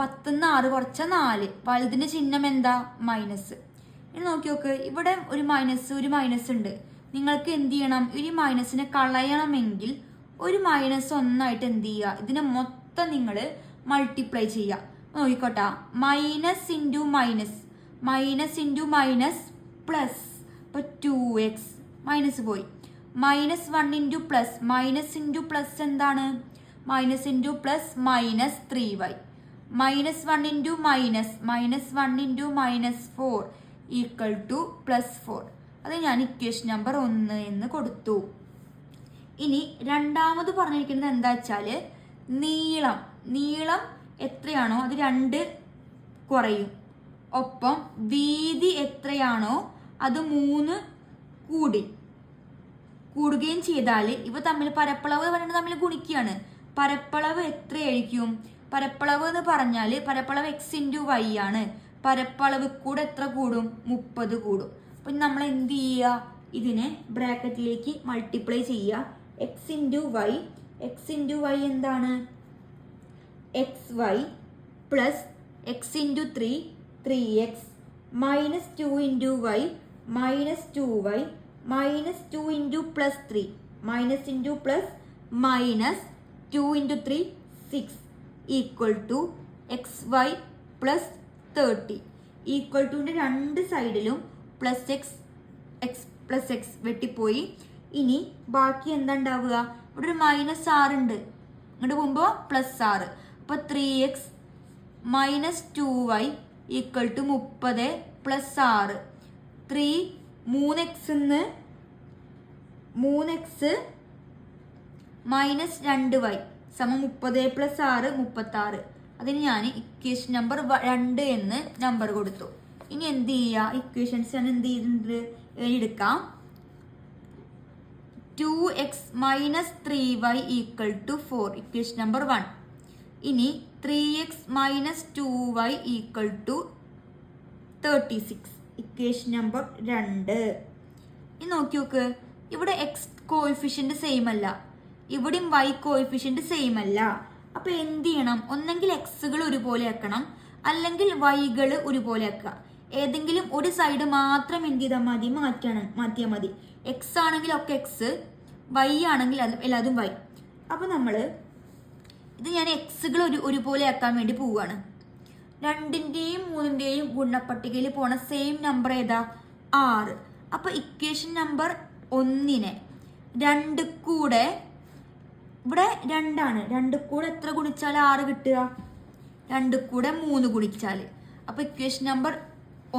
10 നിന്ന് 6 കുറച്ചാൽ 4. വലുതിൻ്റെ ചിഹ്നം എന്താ? മൈനസ്. ഇനി നോക്കി നോക്ക്, ഇവിടെ ഒരു മൈനസ് ഉണ്ട്. നിങ്ങൾക്ക് എന്ത് ചെയ്യണം? ഒരു മൈനസിനെ കളയണമെങ്കിൽ ഒരു മൈനസ് 1 ആയിട്ട് എന്ത് ചെയ്യുക? ഇതിനെ മൊത്തം നിങ്ങൾ മൾട്ടിപ്ലൈ ചെയ്യുക. നോക്കിക്കോട്ടാ, minus into minus minus into minus plus. അപ്പോൾ 2x മൈനസ് പോയി. Minus 1 into plus minus into plus എന്താണ്? Minus into plus minus 3y. Minus 1 into minus 1 into minus 4 equal to plus 4. അത് ഞാൻ ഇക്വേഷൻ നമ്പർ 1 എന്ന് കൊടുത്തു. ഇനി രണ്ടാമത് പറഞ്ഞിരിക്കുന്നത് എന്താ വെച്ചാൽ നീളം എത്രയാണോ അത് 2 കുറയും. ഒപ്പം വീതി എത്രയാണോ അത് 3 കൂടുകയും ചെയ്താൽ ഇവ തമ്മിൽ പരപ്പളവ് പറയുന്നത് തമ്മിൽ ഗുണിക്കുകയാണ്. പരപ്പളവ് എത്രയായിരിക്കും? പരപ്പളവ് എന്ന് പറഞ്ഞാൽ പരപ്പളവ് x ഇൻറ്റു വൈ ആണ്. പരപ്പളവ് കൂടെ എത്ര കൂടും? 30 കൂടും. അപ്പം നമ്മൾ എന്ത് ചെയ്യുക? ഇതിനെ ബ്രാക്കറ്റിലേക്ക് മൾട്ടിപ്ലൈ ചെയ്യുക. x into y, x into y എന്താണ്? X y plus x into 3 3x minus 2 into y minus 2y minus 2 into plus 3 minus into plus minus 2 into 3 6 equal to x y plus 30 equal ടുവിൻ്റെ രണ്ട് സൈഡിലും plus x x plus x വെട്ടിപ്പോയി. ഇനി ബാക്കി എന്താ ഉണ്ടാവുക? ഇവിടെ ഒരു മൈനസ് 6 ഉണ്ട്, ഇങ്ങോട്ട് പോകുമ്പോൾ പ്ലസ് 6. അപ്പോൾ 3x minus 2y equal to 30 plus 6. 3x minus 2y സമം 30 പ്ലസ് 6 36. അതിന് ഞാൻ ഇക്വേഷൻ നമ്പർ 2 എന്ന് നമ്പർ കൊടുത്തു. ഇനി എന്ത് ചെയ്യുക? ഇക്വേഷൻസ് ഞാൻ എന്ത് ചെയ്തിട്ടുണ്ട്? എഴുതിയെടുക്കാം. 2x minus 3y equal to 4 equation number 1. ഇനി 3x minus 2y equal to 36 equation number 2. ഇനി നോക്കി നോക്ക്, ഇവിടെ എക്സ് കോഎഫിഷ്യന്റ് സെയിം അല്ല, ഇവിടെയും വൈ കോഎഫിഷ്യന്റ് സെയിം അല്ല. അപ്പൊ എന്ത് ചെയ്യണം? ഒന്നെങ്കിൽ എക്സുകൾ ഒരുപോലെ ആക്കണം, അല്ലെങ്കിൽ വൈകൾ ഒരുപോലെ ആക്കുക. ഏതെങ്കിലും ഒരു സൈഡ് മാത്രം എന്ത് ചെയ്താൽ മതി? മാറ്റിയാൽ മതി. എക്സ് ആണെങ്കിൽ ഒക്കെ എക്സ്, വൈ ആണെങ്കിൽ എല്ലാതും വൈ. അപ്പൊ നമ്മള് ഇത് ഞാൻ എക്സുകൾ ഒരുപോലെ ആക്കാൻ വേണ്ടി പോവുകയാണ്. 2ന്റെയും 3ന്റെയും ഗുണപട്ടികയിൽ പോണ സെയിം നമ്പർ ഏതാ? 6. അപ്പൊ ഇക്വേഷൻ നമ്പർ 1നെ 2 കൂടെ, ഇവിടെ 2 ആണ്, 2 കൂടെ എത്ര ഗുണിച്ചാൽ 6 കിട്ടുക? 2 കൂടെ 3 ഗുണിച്ചാൽ. അപ്പൊ ഇക്വേഷൻ നമ്പർ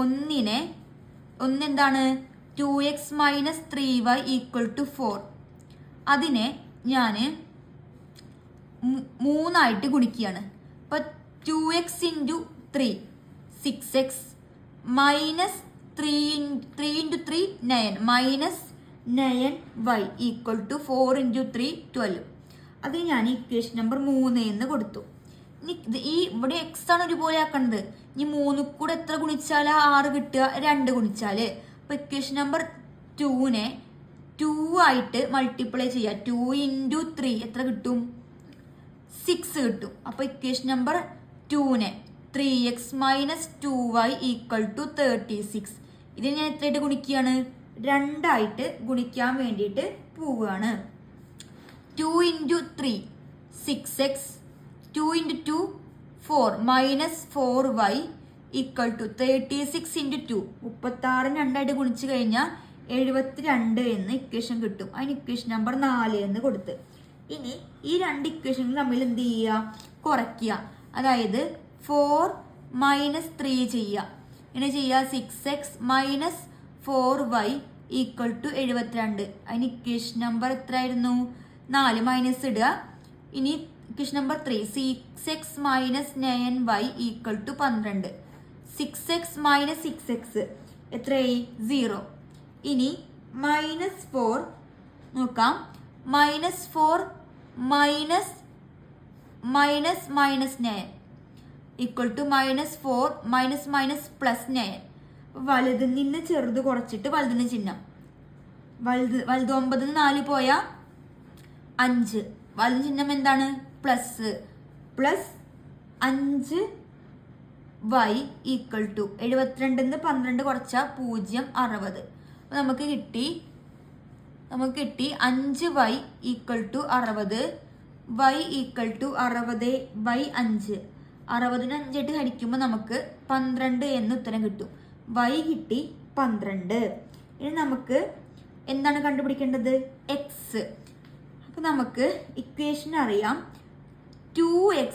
1നെ 1 എന്താണ്? 2x minus 3y equal to 4. അതിനെ ഞാൻ 3 ഗുണിക്കുകയാണ്. അപ്പൊ 2x into 3 6x minus 3 into 3 9 minus 9y equal to 4 into 3 12. അത് ഞാൻ ഇക്വേഷൻ നമ്പർ 3 എന്ന് കൊടുത്തു. ഇനി ഇവിടെ എക്സ് ആണ് ഒരുപോലെ ആക്കണത്. ഇനി 3 കൂടെ എത്ര ഗുണിച്ചാൽ 6 കിട്ടുക? 2 ഗുണിച്ചാൽ. അപ്പൊ ഇക്വേഷൻ നമ്പർ 2നെ 2 ആയിട്ട് മൾട്ടിപ്ലൈ ചെയ്യുക. 2 ഇൻറ്റു 3 എത്ര കിട്ടും? 6 കിട്ടും. അപ്പൊ ഇക്വേഷൻ നമ്പർ 2നെ 3x minus 2y equal to 36. ഇതിന് ഞാൻ എത്രയായിട്ട് ഗുണിക്കുകയാണ്? 2 ആയിട്ട് ഗുണിക്കാൻ വേണ്ടിയിട്ട് പോവുകയാണ്. 2 into 3 6x 2 into 2 4 minus 4y equal to 36 into 2 36 2ആയിട്ട് ഗുണിച്ച് കഴിഞ്ഞാൽ 72 എന്ന് ഇക്വേഷൻ കിട്ടും. അതിന് ഇക്വേഷൻ നമ്പർ 4 എന്ന് കൊടുത്ത്. ഇനി ഈ 2 ഇക്വേഷനുകൾ തമ്മിൽ എന്ത് ചെയ്യുക? കുറയ്ക്കുക. അതായത് 4 മൈനസ് 3 ചെയ്യുക. ഇങ്ങനെ ചെയ്യുക. 6x minus 4y equal to 72. അതിന് ഇക്വേഷൻ നമ്പർ എത്രയായിരുന്നു? 4 മൈനസ് ഇടുക. ഇനി equation number 3 6x minus 9y equal to 12. 6x minus 6x എത്രയായി? 0. ഇനി മൈനസ് 4 നോക്കാം. Minus 4 minus minus minus 9 equal to minus 4 minus minus plus 9. വലുതിൽ നിന്ന് ചെറുത് കുറച്ചിട്ട് വലുതിന് ചിഹ്നം. വലുത് 9 4 പോയാൽ 5. വലുത് ചിഹ്നം എന്താണ്? Plus. Plus 5y equal to 72 12 കുറച്ചാൽ 0 60. അപ്പൊ നമുക്ക് കിട്ടി 5y equal to 60. y equal to 60/5. 60ന് 5 ആയിട്ട് ഹരിക്കുമ്പോൾ നമുക്ക് 12 എന്ന് ഉത്തരം കിട്ടും. y കിട്ടി 12. ഇനി നമുക്ക് എന്താണ് കണ്ടുപിടിക്കേണ്ടത്? x. അപ്പൊ നമുക്ക് ഇക്വേഷൻ അറിയാം. 2x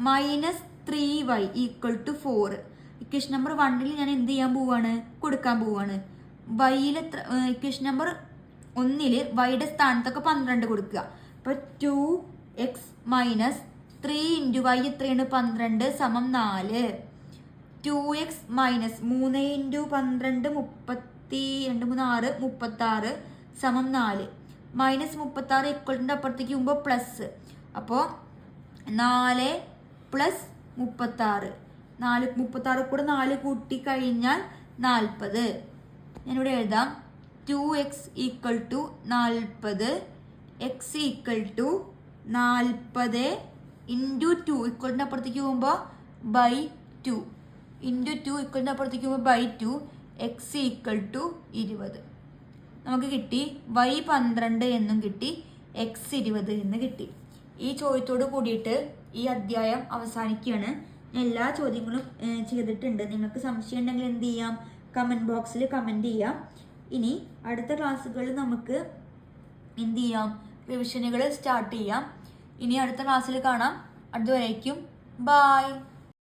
minus 3y equal to 4. Equation number 1ൽ ഞാൻ എന്ത് ചെയ്യാൻ പോവാണ്? കൊടുക്കാൻ പോവാണ്. വൈയിൽ ഇക്വേഷൻ നമ്പർ 1ൽ വൈയുടെ സ്ഥാനത്തൊക്കെ 12 കൊടുക്കുക. അപ്പൊ 2x മൈനസ് 3 ഇൻറ്റു y എത്രയാണ്? 12 സമം 4. 2x മൈനസ് 3 ഇൻറ്റു 12 32 3 6 36 സമം 4. -36 ഇക്വലിൻ്റെ അപ്പുറത്തേക്ക് പോകുമ്പോൾ പ്ലസ്. അപ്പോൾ 4 + 36, 36 കൂടെ 4 കൂട്ടി കഴിഞ്ഞാൽ 40. ഞാനിവിടെ എഴുതാം 2x = 40, x = 40 × 2 ഇക്വലിൻ്റെ അപ്പുറത്തേക്ക് പോകുമ്പോൾ /2 × 2 ഇക്വലിൻ്റെ അപ്പുറത്തേക്ക് പോകുമ്പോൾ /2, x = 20. നമുക്ക് കിട്ടി y 12 എന്നും കിട്ടി, x 20 എന്ന് കിട്ടി. ഈ ചോദ്യത്തോട് കൂടിയിട്ട് ഈ അധ്യായം അവസാനിക്കുകയാണ്. എല്ലാ ചോദ്യങ്ങളും ചെയ്തിട്ടുണ്ട്. നിങ്ങൾക്ക് സംശയം ഉണ്ടെങ്കിൽ എന്ത് ചെയ്യാം, കമൻറ്റ് ബോക്സിൽ കമൻറ്റ് ചെയ്യാം. ഇനി അടുത്ത ക്ലാസ്സുകളിൽ നമുക്ക് എന്ത് ചെയ്യാം, റിവിഷനുകൾ സ്റ്റാർട്ട് ചെയ്യാം. ഇനി അടുത്ത ക്ലാസ്സിൽ കാണാം. അതുവരേക്കും ബായ്.